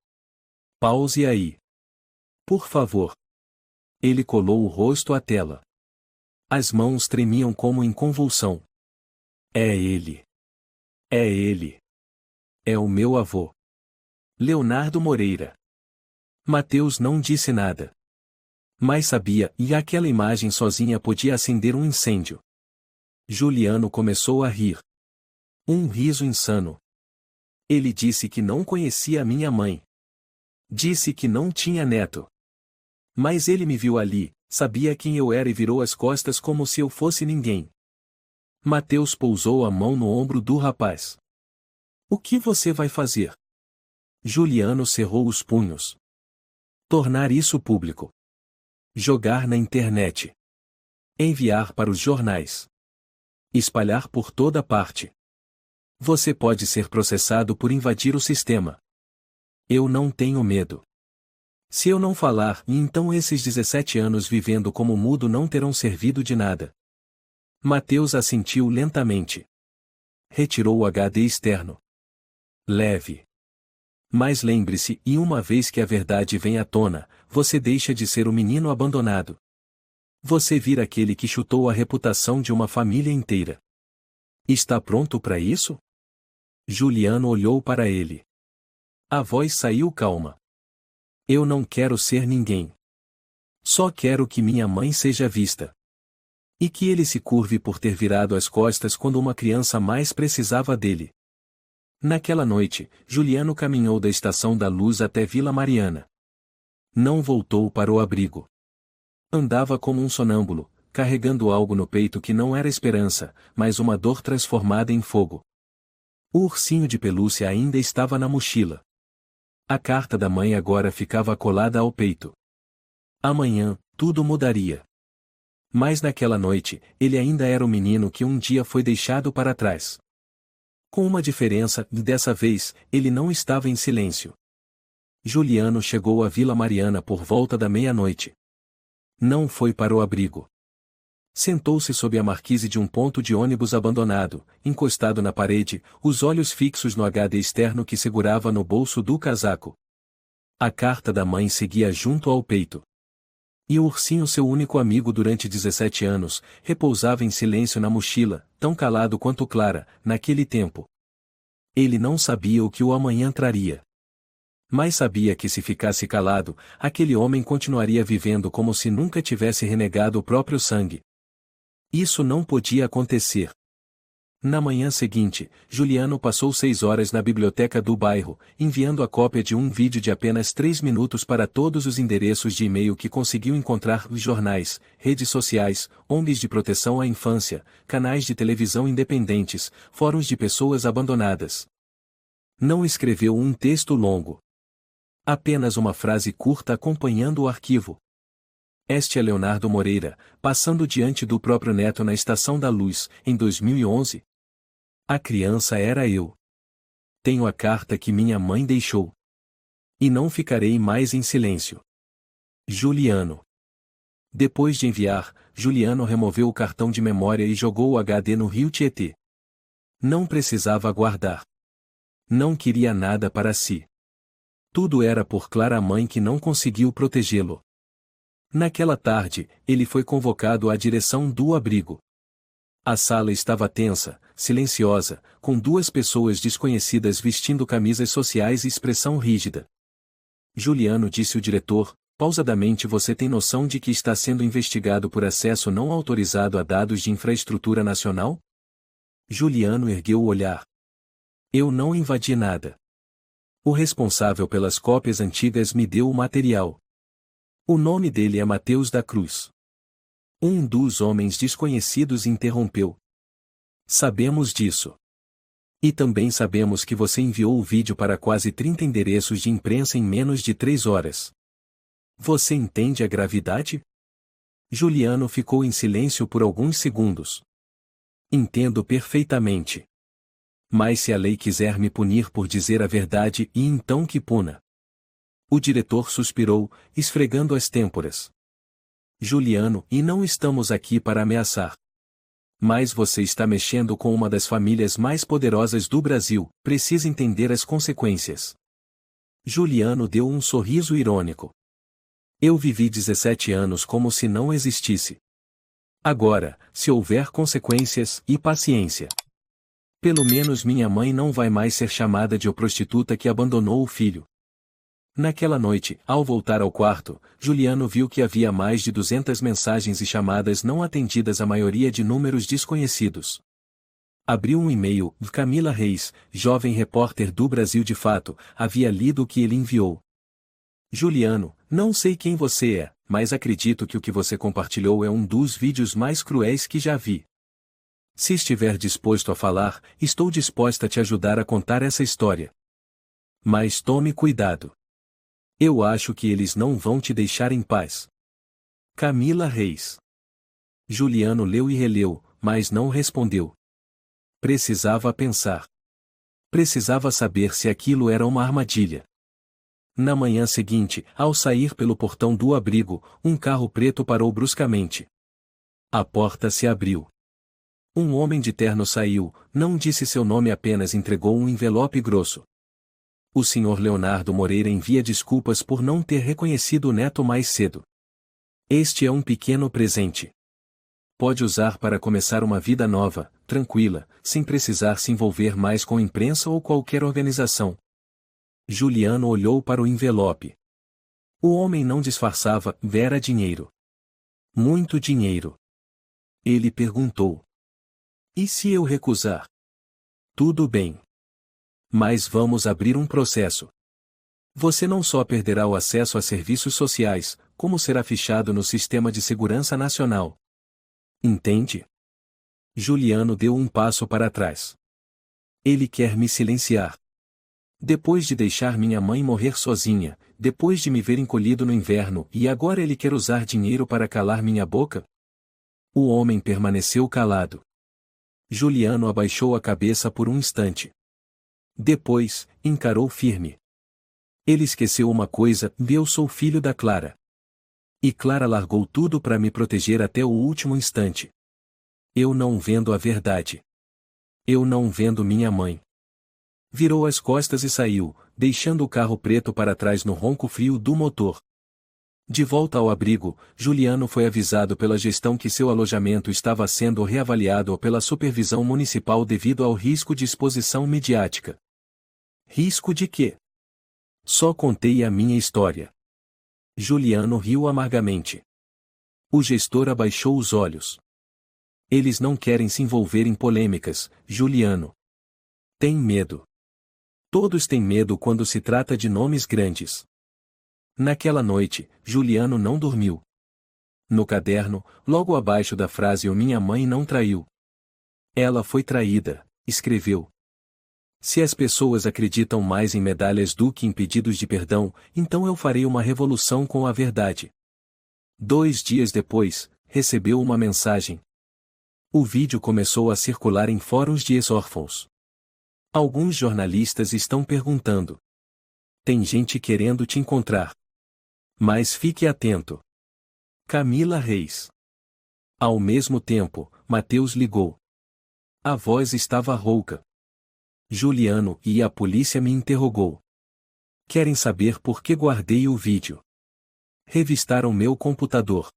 Pause aí. Por favor. Ele colou o rosto à tela. As mãos tremiam como em convulsão. É ele. É ele. É o meu avô. Leonardo Moreira. Mateus não disse nada. Mas sabia, e aquela imagem sozinha podia acender um incêndio. Juliano começou a rir. Um riso insano. Ele disse que não conhecia a minha mãe. Disse que não tinha neto. Mas ele me viu ali, sabia quem eu era e virou as costas como se eu fosse ninguém. Mateus pousou a mão no ombro do rapaz. O que você vai fazer? Juliano cerrou os punhos. Tornar isso público. Jogar na internet. Enviar para os jornais. Espalhar por toda parte. Você pode ser processado por invadir o sistema. Eu não tenho medo. Se eu não falar, então esses 17 anos vivendo como mudo não terão servido de nada. Mateus assentiu lentamente. Retirou o HD externo. Leve. Mas lembre-se, e uma vez que a verdade vem à tona, você deixa de ser o menino abandonado. Você vira aquele que chutou a reputação de uma família inteira. Está pronto para isso? Juliano olhou para ele. A voz saiu calma. Eu não quero ser ninguém. Só quero que minha mãe seja vista. E que ele se curve por ter virado as costas quando uma criança mais precisava dele. Naquela noite, Juliano caminhou da Estação da Luz até Vila Mariana. Não voltou para o abrigo. Andava como um sonâmbulo, carregando algo no peito que não era esperança, mas uma dor transformada em fogo. O ursinho de pelúcia ainda estava na mochila. A carta da mãe agora ficava colada ao peito. Amanhã, tudo mudaria. Mas naquela noite, ele ainda era o menino que um dia foi deixado para trás. Com uma diferença, dessa vez, ele não estava em silêncio. Juliano chegou à Vila Mariana por volta da meia-noite. Não foi para o abrigo. Sentou-se sob a marquise de um ponto de ônibus abandonado, encostado na parede, os olhos fixos no HD externo que segurava no bolso do casaco. A carta da mãe seguia junto ao peito. E o ursinho, seu único amigo durante 17 anos, repousava em silêncio na mochila, tão calado quanto Clara, naquele tempo. Ele não sabia o que o amanhã traria. Mas sabia que se ficasse calado, aquele homem continuaria vivendo como se nunca tivesse renegado o próprio sangue. Isso não podia acontecer. Na manhã seguinte, Juliano passou 6 horas na biblioteca do bairro, enviando a cópia de um vídeo de apenas 3 minutos para todos os endereços de e-mail que conseguiu encontrar nos jornais, redes sociais, ONGs de proteção à infância, canais de televisão independentes, fóruns de pessoas abandonadas. Não escreveu um texto longo. Apenas uma frase curta acompanhando o arquivo. Este é Leonardo Moreira, passando diante do próprio neto na Estação da Luz, em 2011. A criança era eu. Tenho a carta que minha mãe deixou. E não ficarei mais em silêncio. Juliano. Depois de enviar, Juliano removeu o cartão de memória e jogou o HD no rio Tietê. Não precisava guardar. Não queria nada para si. Tudo era por Clara, mãe que não conseguiu protegê-lo. Naquela tarde, ele foi convocado à direção do abrigo. A sala estava tensa, silenciosa, com 2 pessoas desconhecidas vestindo camisas sociais e expressão rígida. Juliano disse ao diretor, pausadamente: você tem noção de que está sendo investigado por acesso não autorizado a dados de infraestrutura nacional? Juliano ergueu o olhar. Eu não invadi nada. O responsável pelas cópias antigas me deu o material. O nome dele é Mateus da Cruz. Um dos homens desconhecidos interrompeu. Sabemos disso. E também sabemos que você enviou o vídeo para quase 30 endereços de imprensa em menos de 3 horas. Você entende a gravidade? Juliano ficou em silêncio por alguns segundos. Entendo perfeitamente. Mas se a lei quiser me punir por dizer a verdade, e então que puna. O diretor suspirou, esfregando as têmporas. Juliano, e não estamos aqui para ameaçar. Mas você está mexendo com uma das famílias mais poderosas do Brasil, precisa entender as consequências. Juliano deu um sorriso irônico. Eu vivi 17 anos como se não existisse. Agora, se houver consequências, e paciência. Pelo menos minha mãe não vai mais ser chamada de prostituta que abandonou o filho. Naquela noite, ao voltar ao quarto, Juliano viu que havia mais de 200 mensagens e chamadas não atendidas, a maioria de números desconhecidos. Abriu um e-mail, Camila Reis, jovem repórter do Brasil de Fato, havia lido o que ele enviou. Juliano, não sei quem você é, mas acredito que o que você compartilhou é um dos vídeos mais cruéis que já vi. Se estiver disposto a falar, estou disposta a te ajudar a contar essa história. Mas tome cuidado. Eu acho que eles não vão te deixar em paz. Camila Reis. Juliano leu e releu, mas não respondeu. Precisava pensar. Precisava saber se aquilo era uma armadilha. Na manhã seguinte, ao sair pelo portão do abrigo, um carro preto parou bruscamente. A porta se abriu. Um homem de terno saiu, não disse seu nome, apenas entregou um envelope grosso. O Sr. Leonardo Moreira envia desculpas por não ter reconhecido o neto mais cedo. Este é um pequeno presente. Pode usar para começar uma vida nova, tranquila, sem precisar se envolver mais com imprensa ou qualquer organização. Juliano olhou para o envelope. O homem não disfarçava, era dinheiro. Muito dinheiro. Ele perguntou. E se eu recusar? Tudo bem. Mas vamos abrir um processo. Você não só perderá o acesso a serviços sociais, como será fichado no Sistema de Segurança Nacional. Entende? Juliano deu um passo para trás. Ele quer me silenciar. Depois de deixar minha mãe morrer sozinha, depois de me ver encolhido no inverno, e agora ele quer usar dinheiro para calar minha boca? O homem permaneceu calado. Juliano abaixou a cabeça por um instante. Depois, encarou firme. Ele esqueceu uma coisa: eu sou filho da Clara. E Clara largou tudo para me proteger até o último instante. Eu não vendo a verdade. Eu não vendo minha mãe. Virou as costas e saiu, deixando o carro preto para trás no ronco frio do motor. De volta ao abrigo, Juliano foi avisado pela gestão que seu alojamento estava sendo reavaliado pela supervisão municipal devido ao risco de exposição midiática. Risco de quê? Só contei a minha história. Juliano riu amargamente. O gestor abaixou os olhos. Eles não querem se envolver em polêmicas, Juliano. Tem medo. Todos têm medo quando se trata de nomes grandes. Naquela noite, Juliano não dormiu. No caderno, logo abaixo da frase "O minha mãe não traiu. Ela foi traída", escreveu. Se as pessoas acreditam mais em medalhas do que em pedidos de perdão, então eu farei uma revolução com a verdade. 2 dias depois, recebeu uma mensagem. O vídeo começou a circular em fóruns de ex-órfãos. Alguns jornalistas estão perguntando. Tem gente querendo te encontrar. Mas fique atento. Camila Reis. Ao mesmo tempo, Mateus ligou. A voz estava rouca. Juliano, e a polícia me interrogou. Querem saber por que guardei o vídeo. Revistaram meu computador.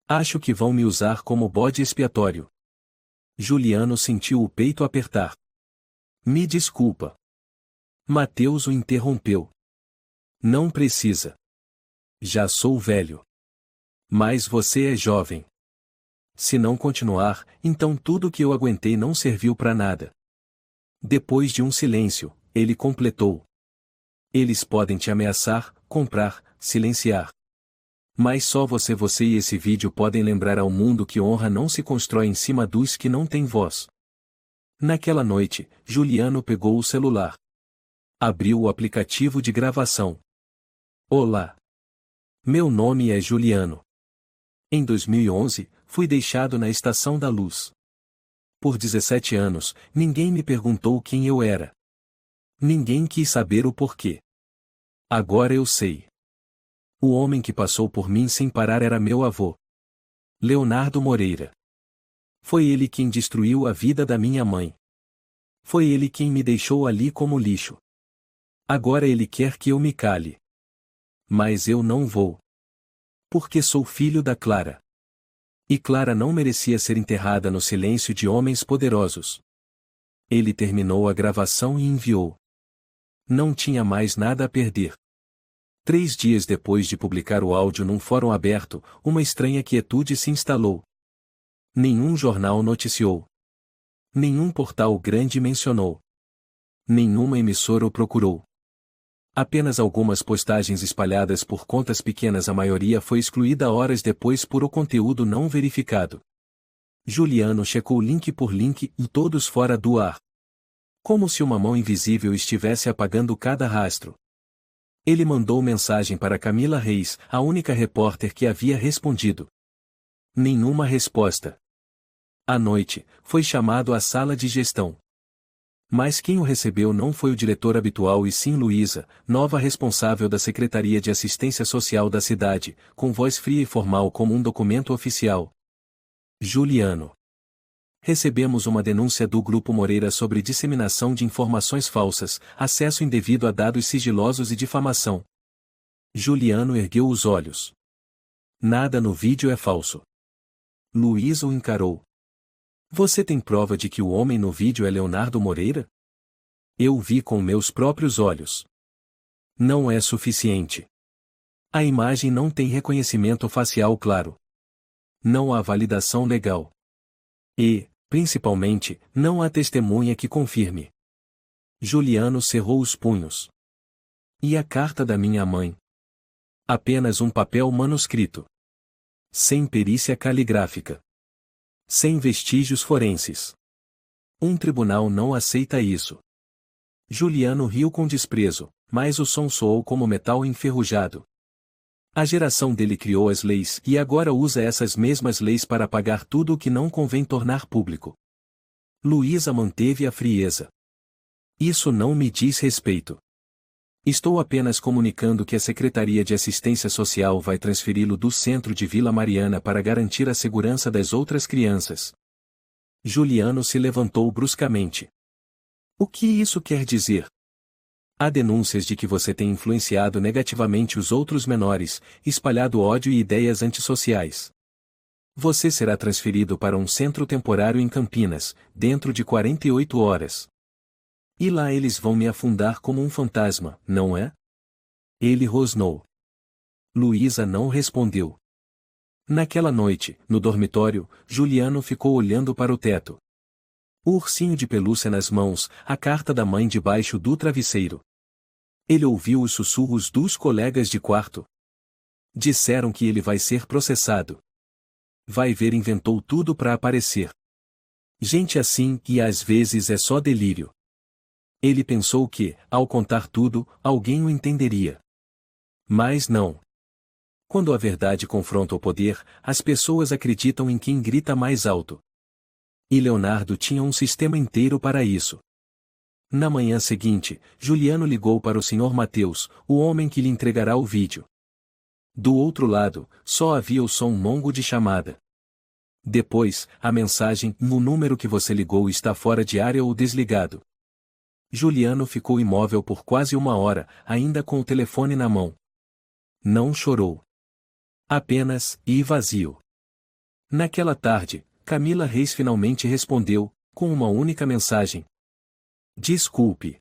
Acho que vão me usar como bode expiatório. Juliano sentiu o peito apertar. Me desculpa. Mateus o interrompeu. Não precisa. Já sou velho. Mas você é jovem. Se não continuar, então tudo que eu aguentei não serviu para nada. Depois de um silêncio, ele completou. Eles podem te ameaçar, comprar, silenciar. Mas só você e esse vídeo podem lembrar ao mundo que honra não se constrói em cima dos que não têm voz. Naquela noite, Juliano pegou o celular. Abriu o aplicativo de gravação. Olá. Meu nome é Juliano. Em 2011, fui deixado na Estação da Luz. Por 17 anos, ninguém me perguntou quem eu era. Ninguém quis saber o porquê. Agora eu sei. O homem que passou por mim sem parar era meu avô. Leonardo Moreira. Foi ele quem destruiu a vida da minha mãe. Foi ele quem me deixou ali como lixo. Agora ele quer que eu me cale. Mas eu não vou. Porque sou filho da Clara. E Clara não merecia ser enterrada no silêncio de homens poderosos. Ele terminou a gravação e enviou. Não tinha mais nada a perder. 3 dias depois de publicar o áudio num fórum aberto, uma estranha quietude se instalou. Nenhum jornal noticiou. Nenhum portal grande mencionou. Nenhuma emissora o procurou. Apenas algumas postagens espalhadas por contas pequenas, a maioria foi excluída horas depois por o conteúdo não verificado. Juliano checou link por link e todos fora do ar. Como se uma mão invisível estivesse apagando cada rastro. Ele mandou mensagem para Camila Reis, a única repórter que havia respondido. Nenhuma resposta. À noite, foi chamado à sala de gestão. Mas quem o recebeu não foi o diretor habitual e sim Luísa, nova responsável da Secretaria de Assistência Social da cidade, com voz fria e formal como um documento oficial. Juliano. Recebemos uma denúncia do Grupo Moreira sobre disseminação de informações falsas, acesso indevido a dados sigilosos e difamação. Juliano ergueu os olhos. Nada no vídeo é falso. Luísa o encarou. Você tem prova de que o homem no vídeo é Leonardo Moreira? Eu vi com meus próprios olhos. Não é suficiente. A imagem não tem reconhecimento facial claro. Não há validação legal. E, principalmente, não há testemunha que confirme. Juliano cerrou os punhos. E a carta da minha mãe? Apenas um papel manuscrito. Sem perícia caligráfica. Sem vestígios forenses. Um tribunal não aceita isso. Juliano riu com desprezo, mas o som soou como metal enferrujado. A geração dele criou as leis e agora usa essas mesmas leis para apagar tudo o que não convém tornar público. Luísa manteve a frieza. Isso não me diz respeito. Estou apenas comunicando que a Secretaria de Assistência Social vai transferi-lo do centro de Vila Mariana para garantir a segurança das outras crianças. Juliano se levantou bruscamente. O que isso quer dizer? Há denúncias de que você tem influenciado negativamente os outros menores, espalhado ódio e ideias antissociais. Você será transferido para um centro temporário em Campinas, dentro de 48 horas. E lá eles vão me afundar como um fantasma, não é? Ele rosnou. Luísa não respondeu. Naquela noite, no dormitório, Juliano ficou olhando para o teto. O ursinho de pelúcia nas mãos, a carta da mãe debaixo do travesseiro. Ele ouviu os sussurros dos colegas de quarto. Disseram que ele vai ser processado. Vai ver, inventou tudo para aparecer. Gente assim, e às vezes é só delírio. Ele pensou que, ao contar tudo, alguém o entenderia. Mas não. Quando a verdade confronta o poder, as pessoas acreditam em quem grita mais alto. E Leonardo tinha um sistema inteiro para isso. Na manhã seguinte, Juliano ligou para o Sr. Mateus, o homem que lhe entregará o vídeo. Do outro lado, só havia o som mongo de chamada. Depois, a mensagem: "No número que você ligou está fora de área ou desligado." Juliano ficou imóvel por quase 1 hora, ainda com o telefone na mão. Não chorou. Apenas, e vazio. Naquela tarde, Camila Reis finalmente respondeu, com uma única mensagem. Desculpe.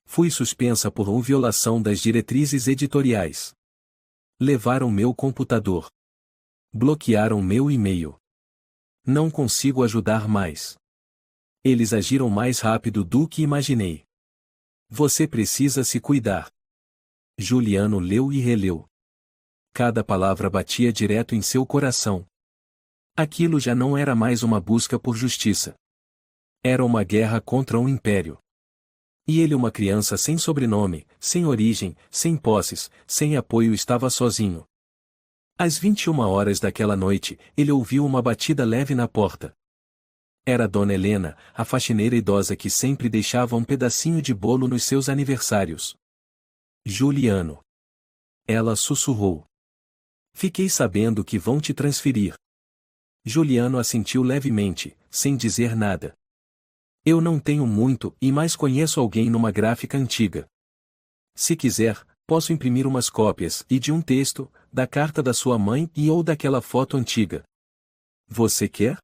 Fui suspensa por violação das diretrizes editoriais. Levaram meu computador. Bloquearam meu e-mail. Não consigo ajudar mais. Eles agiram mais rápido do que imaginei. Você precisa se cuidar. Juliano leu e releu. Cada palavra batia direto em seu coração. Aquilo já não era mais uma busca por justiça. Era uma guerra contra um império. E ele, uma criança sem sobrenome, sem origem, sem posses, sem apoio, estava sozinho. Às 21 horas daquela noite, ele ouviu uma batida leve na porta. Era Dona Helena, a faxineira idosa que sempre deixava um pedacinho de bolo nos seus aniversários. Juliano. Ela sussurrou. Fiquei sabendo que vão te transferir. Juliano assentiu levemente, sem dizer nada. Eu não tenho muito, e mais conheço alguém numa gráfica antiga. Se quiser, posso imprimir umas cópias, e de um texto, da carta da sua mãe e ou daquela foto antiga. Você quer?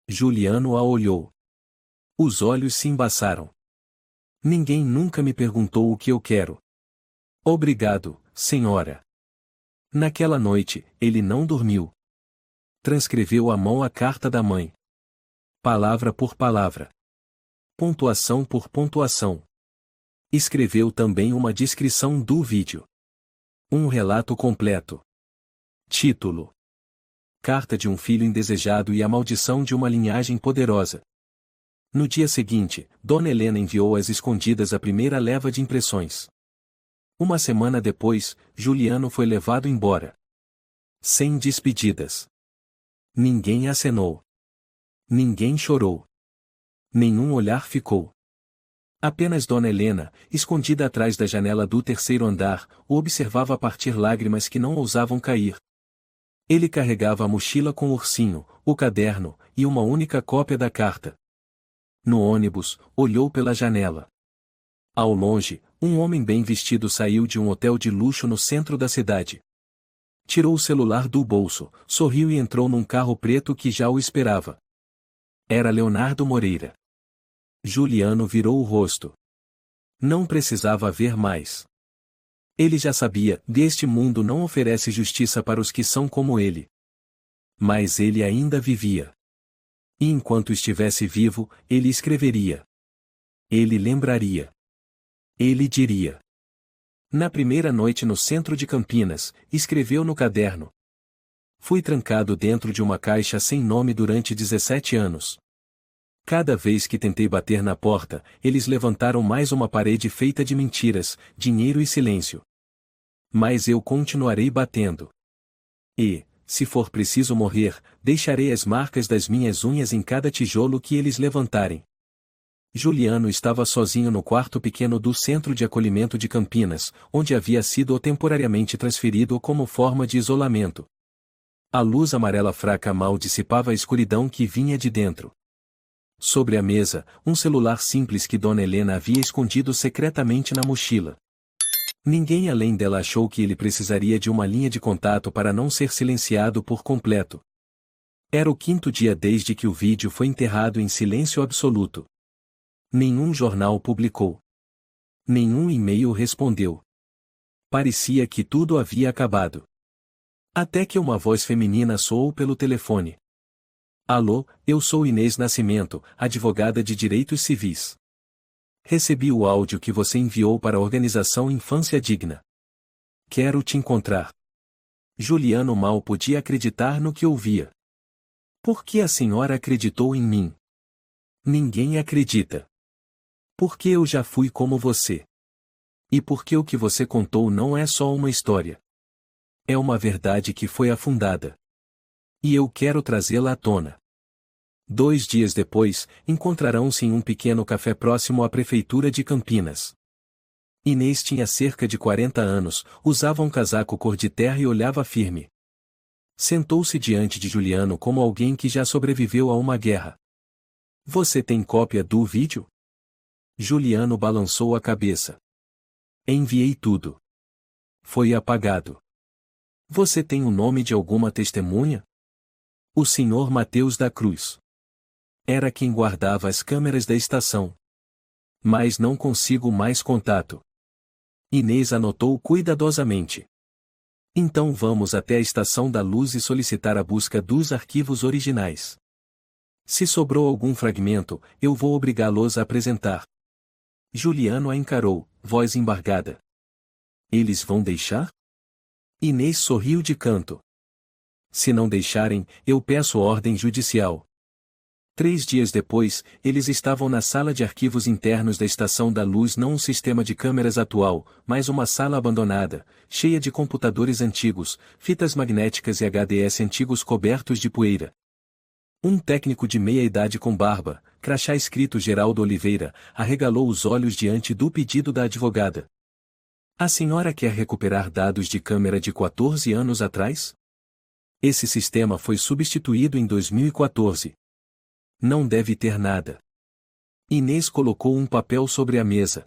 Juliano a olhou. Os olhos se embaçaram. Ninguém nunca me perguntou o que eu quero. Obrigado, senhora. Naquela noite, ele não dormiu. Transcreveu à mão a carta da mãe. Palavra por palavra. Pontuação por pontuação. Escreveu também uma descrição do vídeo. Um relato completo. Título: Carta de um filho indesejado e a maldição de uma linhagem poderosa. No dia seguinte, Dona Helena enviou às escondidas a primeira leva de impressões. 1 semana depois, Juliano foi levado embora. Sem despedidas. Ninguém acenou. Ninguém chorou. Nenhum olhar ficou. Apenas Dona Helena, escondida atrás da janela do 3º andar, o observava partir lágrimas que não ousavam cair. Ele carregava a mochila com o ursinho, o caderno, e uma única cópia da carta. No ônibus, olhou pela janela. Ao longe, um homem bem vestido saiu de um hotel de luxo no centro da cidade. Tirou o celular do bolso, sorriu e entrou num carro preto que já o esperava. Era Leonardo Moreira. Juliano virou o rosto. Não precisava ver mais. Ele já sabia, este mundo não oferece justiça para os que são como ele. Mas ele ainda vivia. E enquanto estivesse vivo, ele escreveria. Ele lembraria. Ele diria. Na primeira noite no centro de Campinas, escreveu no caderno. Fui trancado dentro de uma caixa sem nome durante 17 anos. Cada vez que tentei bater na porta, eles levantaram mais uma parede feita de mentiras, dinheiro e silêncio. Mas eu continuarei batendo. E, se for preciso morrer, deixarei as marcas das minhas unhas em cada tijolo que eles levantarem. Juliano estava sozinho no quarto pequeno do Centro de Acolhimento de Campinas, onde havia sido temporariamente transferido como forma de isolamento. A luz amarela fraca mal dissipava a escuridão que vinha de dentro. Sobre a mesa, um celular simples que Dona Helena havia escondido secretamente na mochila. Ninguém além dela achou que ele precisaria de uma linha de contato para não ser silenciado por completo. Era o 5º dia desde que o vídeo foi enterrado em silêncio absoluto. Nenhum jornal publicou. Nenhum e-mail respondeu. Parecia que tudo havia acabado. Até que uma voz feminina soou pelo telefone. Alô, eu sou Inês Nascimento, advogada de direitos civis. Recebi o áudio que você enviou para a organização Infância Digna. Quero te encontrar. Juliano mal podia acreditar no que ouvia. Por que a senhora acreditou em mim? Ninguém acredita. Porque eu já fui como você. E porque o que você contou não é só uma história. É uma verdade que foi afundada. E eu quero trazê-la à tona. 2 dias depois, encontrarão-se em um pequeno café próximo à prefeitura de Campinas. Inês tinha cerca de 40 anos, usava um casaco cor de terra e olhava firme. Sentou-se diante de Juliano como alguém que já sobreviveu a uma guerra. Você tem cópia do vídeo? Juliano balançou a cabeça. Enviei tudo. Foi apagado. Você tem o nome de alguma testemunha? O senhor Mateus da Cruz. Era quem guardava as câmeras da estação. Mas não consigo mais contato. Inês anotou cuidadosamente. Então vamos até a Estação da Luz e solicitar a busca dos arquivos originais. Se sobrou algum fragmento, eu vou obrigá-los a apresentar. Juliano a encarou, voz embargada. Eles vão deixar? Inês sorriu de canto. Se não deixarem, eu peço ordem judicial. 3 dias depois, eles estavam na sala de arquivos internos da Estação da Luz, não um sistema de câmeras atual, mas uma sala abandonada, cheia de computadores antigos, fitas magnéticas e HDS antigos cobertos de poeira. Um técnico de meia-idade com barba, crachá escrito Geraldo Oliveira, arregalou os olhos diante do pedido da advogada. A senhora quer recuperar dados de câmera de 14 anos atrás? Esse sistema foi substituído em 2014. Não deve ter nada. Inês colocou um papel sobre a mesa.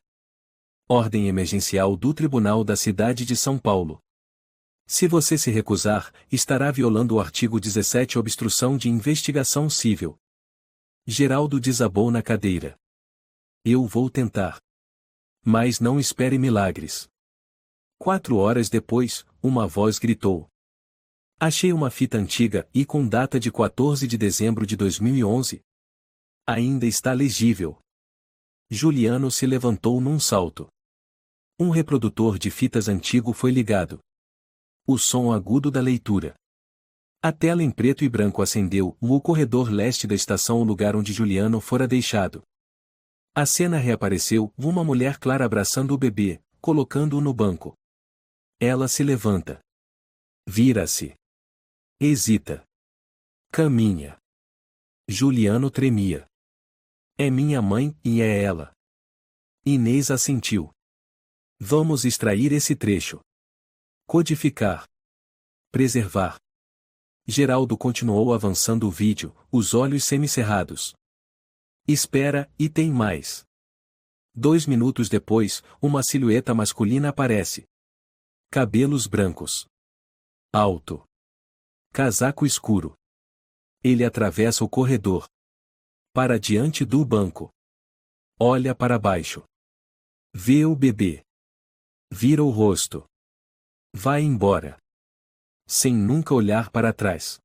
Ordem emergencial do Tribunal da Cidade de São Paulo. Se você se recusar, estará violando o artigo 17, obstrução de investigação civil. Geraldo desabou na cadeira. Eu vou tentar. Mas não espere milagres. 4 horas depois, uma voz gritou. Achei uma fita antiga e com data de 14 de dezembro de 2011. Ainda está legível. Juliano se levantou num salto. Um reprodutor de fitas antigo foi ligado. O som agudo da leitura. A tela em preto e branco acendeu no corredor leste da estação, o lugar onde Juliano fora deixado. A cena reapareceu, uma mulher clara abraçando o bebê, colocando-o no banco. Ela se levanta. Vira-se. Hesita. Caminha. Juliano tremia. É minha mãe, e é ela. Inês assentiu. Vamos extrair esse trecho. Codificar. Preservar. Geraldo continuou avançando o vídeo, os olhos semicerrados. Espera, e tem mais. 2 minutos depois, uma silhueta masculina aparece. Cabelos brancos. Alto. Casaco escuro. Ele atravessa o corredor. Para diante do banco. Olha para baixo. Vê o bebê. Vira o rosto. Vai embora. Sem nunca olhar para trás.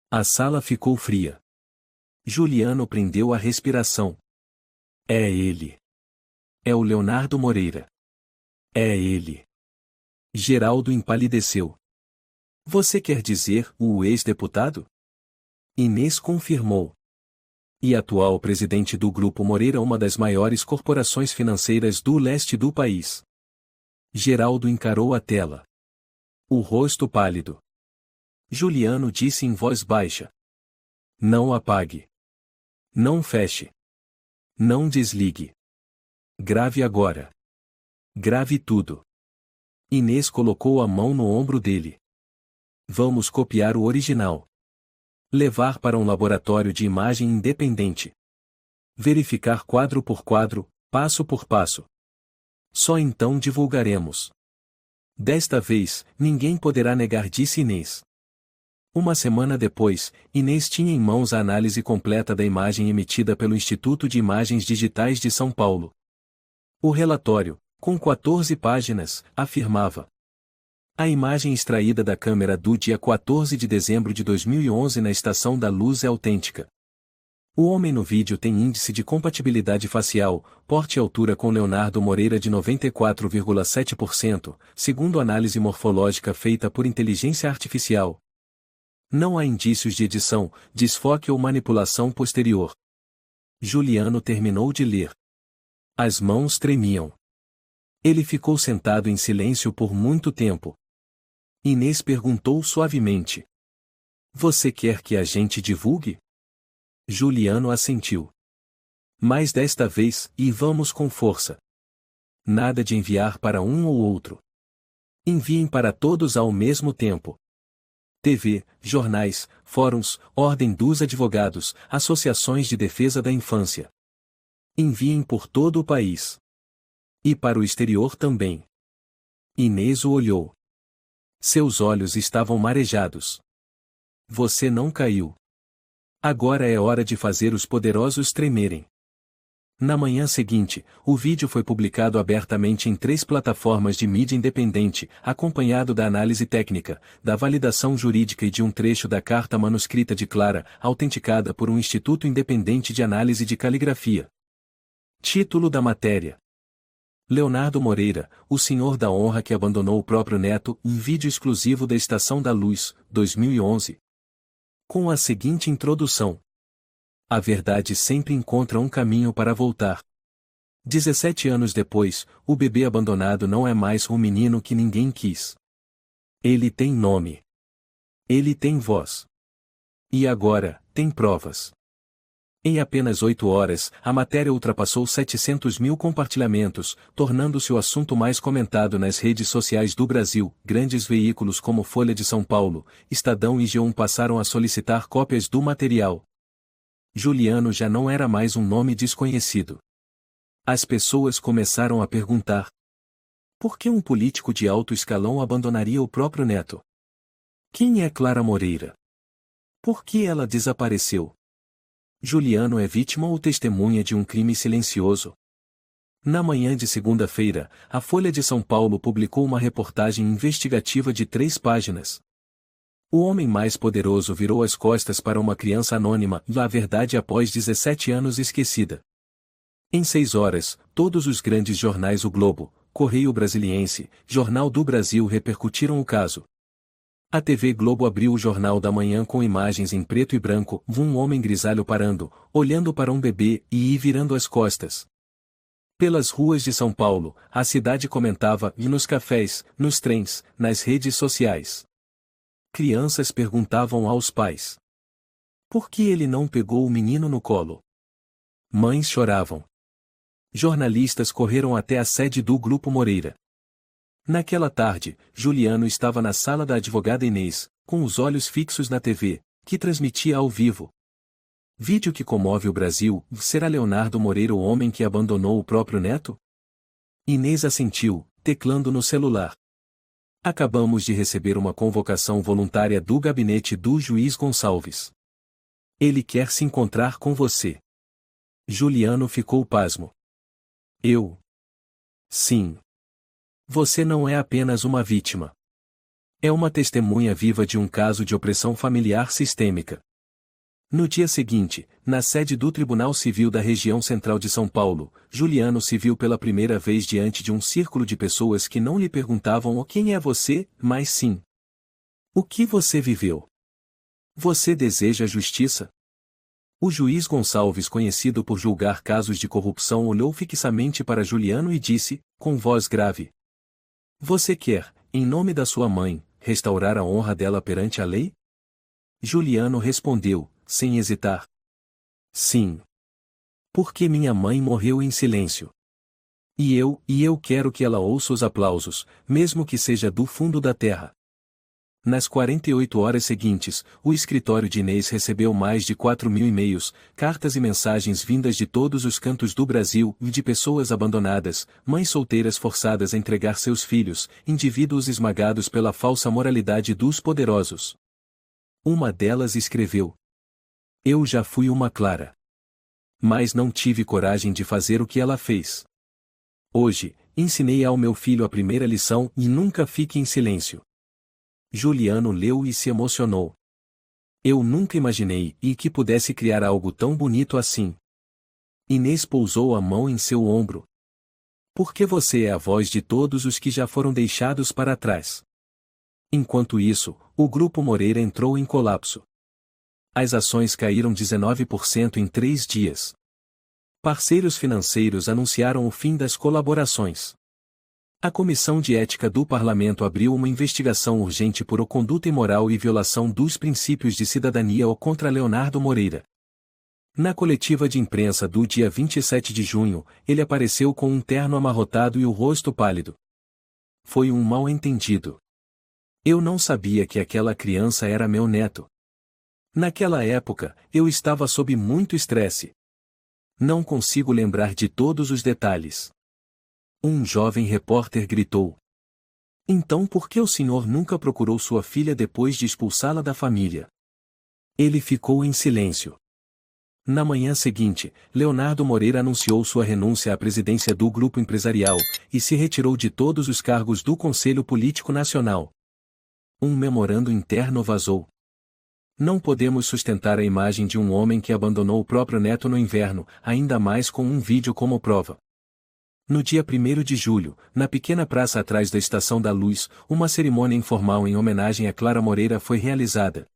A sala ficou fria. Juliano prendeu a respiração. É ele. É o Leonardo Moreira. É ele. Geraldo empalideceu. Você quer dizer o ex-deputado? Inês confirmou. E atual presidente do Grupo Moreira, uma das maiores corporações financeiras do leste do país. Geraldo encarou a tela. O rosto pálido. Juliano disse em voz baixa. Não apague. Não feche. Não desligue. Grave agora. Grave tudo. Inês colocou a mão no ombro dele. Vamos copiar o original. Levar para um laboratório de imagem independente. Verificar quadro por quadro, passo por passo. Só então divulgaremos. Desta vez, ninguém poderá negar, disse Inês. Uma semana depois, Inês tinha em mãos a análise completa da imagem emitida pelo Instituto de Imagens Digitais de São Paulo. O relatório, Com 14 páginas, afirmava. A imagem extraída da câmera do dia 14 de dezembro de 2011 na Estação da Luz é autêntica. O homem no vídeo tem índice de compatibilidade facial, porte e altura com Leonardo Moreira de 94,7%, segundo análise morfológica feita por inteligência artificial. Não há indícios de edição, desfoque ou manipulação posterior. Juliano terminou de ler. As mãos tremiam. Ele ficou sentado em silêncio por muito tempo. Inês perguntou suavemente. Você quer que a gente divulgue? Juliano assentiu. Mas desta vez, e vamos com força. Nada de enviar para um ou outro. Enviem para todos ao mesmo tempo. TV, jornais, fóruns, Ordem dos Advogados, associações de defesa da infância. Enviem por todo o país. E para o exterior também. Inês o olhou. Seus olhos estavam marejados. Você não caiu. Agora é hora de fazer os poderosos tremerem. Na manhã seguinte, o vídeo foi publicado abertamente em 3 plataformas de mídia independente, acompanhado da análise técnica, da validação jurídica e de um trecho da carta manuscrita de Clara, autenticada por um instituto independente de análise de caligrafia. Título da matéria: Leonardo Moreira, o senhor da honra que abandonou o próprio neto, em vídeo exclusivo da Estação da Luz, 2011. Com a seguinte introdução. A verdade sempre encontra um caminho para voltar. 17 anos depois, o bebê abandonado não é mais o menino que ninguém quis. Ele tem nome. Ele tem voz. E agora, tem provas. Em apenas 8 horas, a matéria ultrapassou 700 mil compartilhamentos, tornando-se o assunto mais comentado nas redes sociais do Brasil. Grandes veículos como Folha de São Paulo, Estadão e G1 passaram a solicitar cópias do material. Juliano já não era mais um nome desconhecido. As pessoas começaram a perguntar: por que um político de alto escalão abandonaria o próprio neto? Quem é Clara Moreira? Por que ela desapareceu? Juliano é vítima ou testemunha de um crime silencioso? Na manhã de segunda-feira, a Folha de São Paulo publicou uma reportagem investigativa de 3 páginas. O homem mais poderoso virou as costas para uma criança anônima, e a verdade após 17 anos esquecida. Em 6 horas, todos os grandes jornais O Globo, Correio Brasiliense, Jornal do Brasil repercutiram o caso. A TV Globo abriu o Jornal da Manhã com imagens em preto e branco, um homem grisalho parando, olhando para um bebê e virando as costas. Pelas ruas de São Paulo, a cidade comentava, e nos cafés, nos trens, nas redes sociais. Crianças perguntavam aos pais: por que ele não pegou o menino no colo? Mães choravam. Jornalistas correram até a sede do Grupo Moreira. Naquela tarde, Juliano estava na sala da advogada Inês, com os olhos fixos na TV, que transmitia ao vivo. Vídeo que comove o Brasil. Será Leonardo Moreira o homem que abandonou o próprio neto? Inês assentiu, teclando no celular. Acabamos de receber uma convocação voluntária do gabinete do juiz Gonçalves. Ele quer se encontrar com você. Juliano ficou pasmo. Eu? Sim. Você não é apenas uma vítima. É uma testemunha viva de um caso de opressão familiar sistêmica. No dia seguinte, na sede do Tribunal Civil da Região Central de São Paulo, Juliano se viu pela primeira vez diante de um círculo de pessoas que não lhe perguntavam quem é você, mas sim: o que você viveu? Você deseja justiça? O juiz Gonçalves, conhecido por julgar casos de corrupção, olhou fixamente para Juliano e disse, com voz grave: você quer, em nome da sua mãe, restaurar a honra dela perante a lei? Juliano respondeu, sem hesitar: sim. Porque minha mãe morreu em silêncio. E eu quero que ela ouça os aplausos, mesmo que seja do fundo da terra. Nas 48 horas seguintes, o escritório de Inês recebeu mais de 4.000 e-mails, cartas e mensagens vindas de todos os cantos do Brasil e de pessoas abandonadas, mães solteiras forçadas a entregar seus filhos, indivíduos esmagados pela falsa moralidade dos poderosos. Uma delas escreveu: eu já fui uma Clara. Mas não tive coragem de fazer o que ela fez. Hoje, Ensinei ao meu filho a primeira lição e nunca fique em silêncio. Juliano leu e se emocionou. Eu nunca imaginei que pudesse criar algo tão bonito assim. Inês pousou a mão em seu ombro. Porque você é a voz de todos os que já foram deixados para trás. Enquanto isso, o Grupo Moreira entrou em colapso. As ações caíram 19% em 3 dias. Parceiros financeiros anunciaram o fim das colaborações. A Comissão de Ética do Parlamento abriu uma investigação urgente por conduta imoral e violação dos princípios de cidadania contra Leonardo Moreira. Na coletiva de imprensa do dia 27 de junho, ele apareceu com um terno amarrotado e o rosto pálido. Foi um mal-entendido. Eu não sabia que aquela criança era meu neto. Naquela época, eu estava sob muito estresse. Não consigo lembrar de todos os detalhes. Um jovem repórter gritou. Então por que o senhor nunca procurou sua filha depois de expulsá-la da família? Ele ficou em silêncio. Na manhã seguinte, Leonardo Moreira anunciou sua renúncia à presidência do grupo empresarial e se retirou de todos os cargos do Conselho Político Nacional. Um memorando interno vazou. Não podemos sustentar a imagem de um homem que abandonou o próprio neto no inverno, ainda mais com um vídeo como prova. No dia 1º de julho, na pequena praça atrás da Estação da Luz, uma cerimônia informal em homenagem a Clara Moreira foi realizada.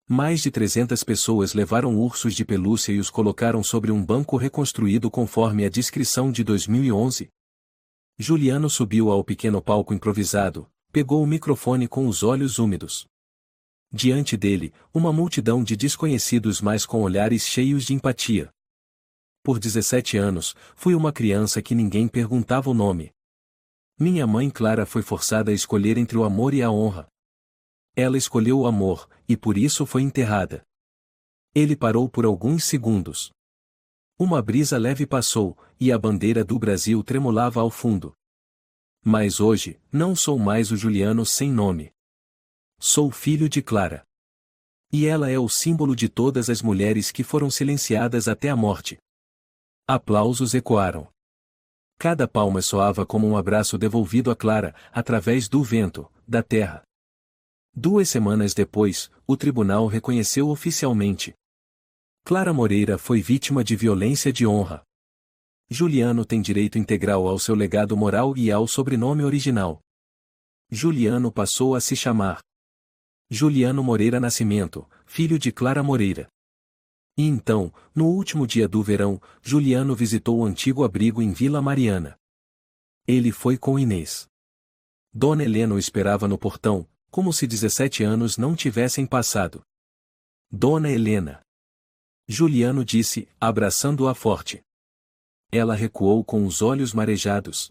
Mais de 300 pessoas levaram ursos de pelúcia e os colocaram sobre um banco reconstruído conforme a descrição de 2011. Juliano subiu ao pequeno palco improvisado, pegou o microfone com os olhos úmidos. Diante dele, uma multidão de desconhecidos mas com olhares cheios de empatia. Por 17 anos, fui uma criança que ninguém perguntava o nome. Minha mãe Clara foi forçada a escolher entre o amor e a honra. Ela escolheu o amor, e por isso foi enterrada. Ele parou por alguns segundos. Uma brisa leve passou, e a bandeira do Brasil tremulava ao fundo. Mas hoje, não sou mais o Juliano sem nome. Sou filho de Clara. E ela é o símbolo de todas as mulheres que foram silenciadas até a morte. Aplausos ecoaram. Cada palma soava como um abraço devolvido a Clara, através do vento, da terra. 2 semanas depois, o tribunal reconheceu oficialmente. Clara Moreira foi vítima de violência de honra. Juliano tem direito integral ao seu legado moral e ao sobrenome original. Juliano passou a se chamar Juliano Moreira Nascimento, filho de Clara Moreira. E então, no último dia do verão, Juliano visitou o antigo abrigo em Vila Mariana. Ele foi com Inês. Dona Helena o esperava no portão, como se 17 anos não tivessem passado. Dona Helena. Juliano disse, abraçando-a forte. Ela recuou com os olhos marejados.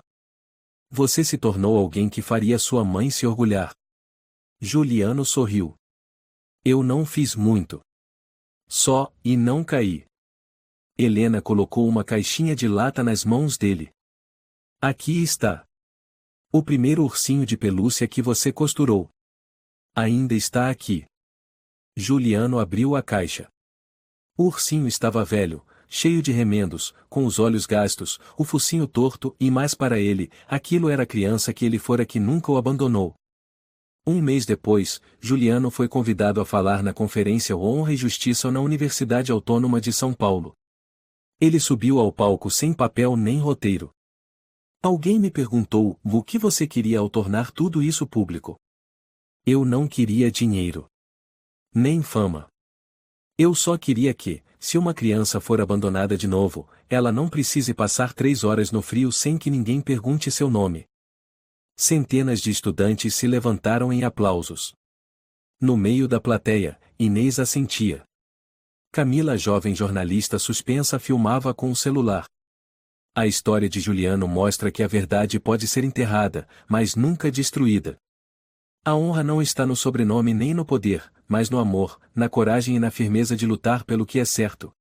Você se tornou alguém que faria sua mãe se orgulhar. Juliano sorriu. Eu não fiz muito. Só, e não caí. Helena colocou uma caixinha de lata nas mãos dele. Aqui está. O primeiro ursinho de pelúcia que você costurou. Ainda está aqui. Juliano abriu a caixa. O ursinho estava velho, cheio de remendos, com os olhos gastos, o focinho torto e mais para ele, aquilo era a criança que ele fora que nunca o abandonou. Um mês depois, Juliano foi convidado a falar na Conferência Honra e Justiça na Universidade Autônoma de São Paulo. Ele subiu ao palco sem papel nem roteiro. Alguém me perguntou o que você queria ao tornar tudo isso público. Eu não queria dinheiro. Nem fama. Eu só queria que, se uma criança for abandonada de novo, ela não precise passar 3 horas no frio sem que ninguém pergunte seu nome. Centenas de estudantes se levantaram em aplausos. No meio da plateia, Inês assentia. Camila, jovem jornalista suspensa, filmava com o celular. A história de Juliano mostra que a verdade pode ser enterrada, mas nunca destruída. A honra não está no sobrenome nem no poder, mas no amor, na coragem e na firmeza de lutar pelo que é certo.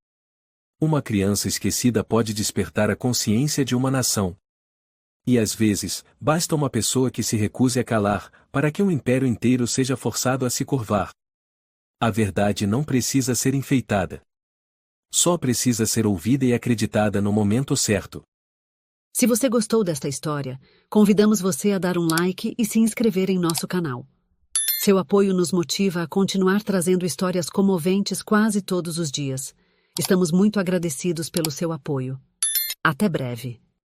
Uma criança esquecida pode despertar a consciência de uma nação. E às vezes, basta uma pessoa que se recuse a calar, para que um império inteiro seja forçado a se curvar. A verdade não precisa ser enfeitada. Só precisa ser ouvida e acreditada no momento certo. Se você gostou desta história, convidamos você a dar um like e se inscrever em nosso canal. Seu apoio nos motiva a continuar trazendo histórias comoventes quase todos os dias. Estamos muito agradecidos pelo seu apoio. Até breve.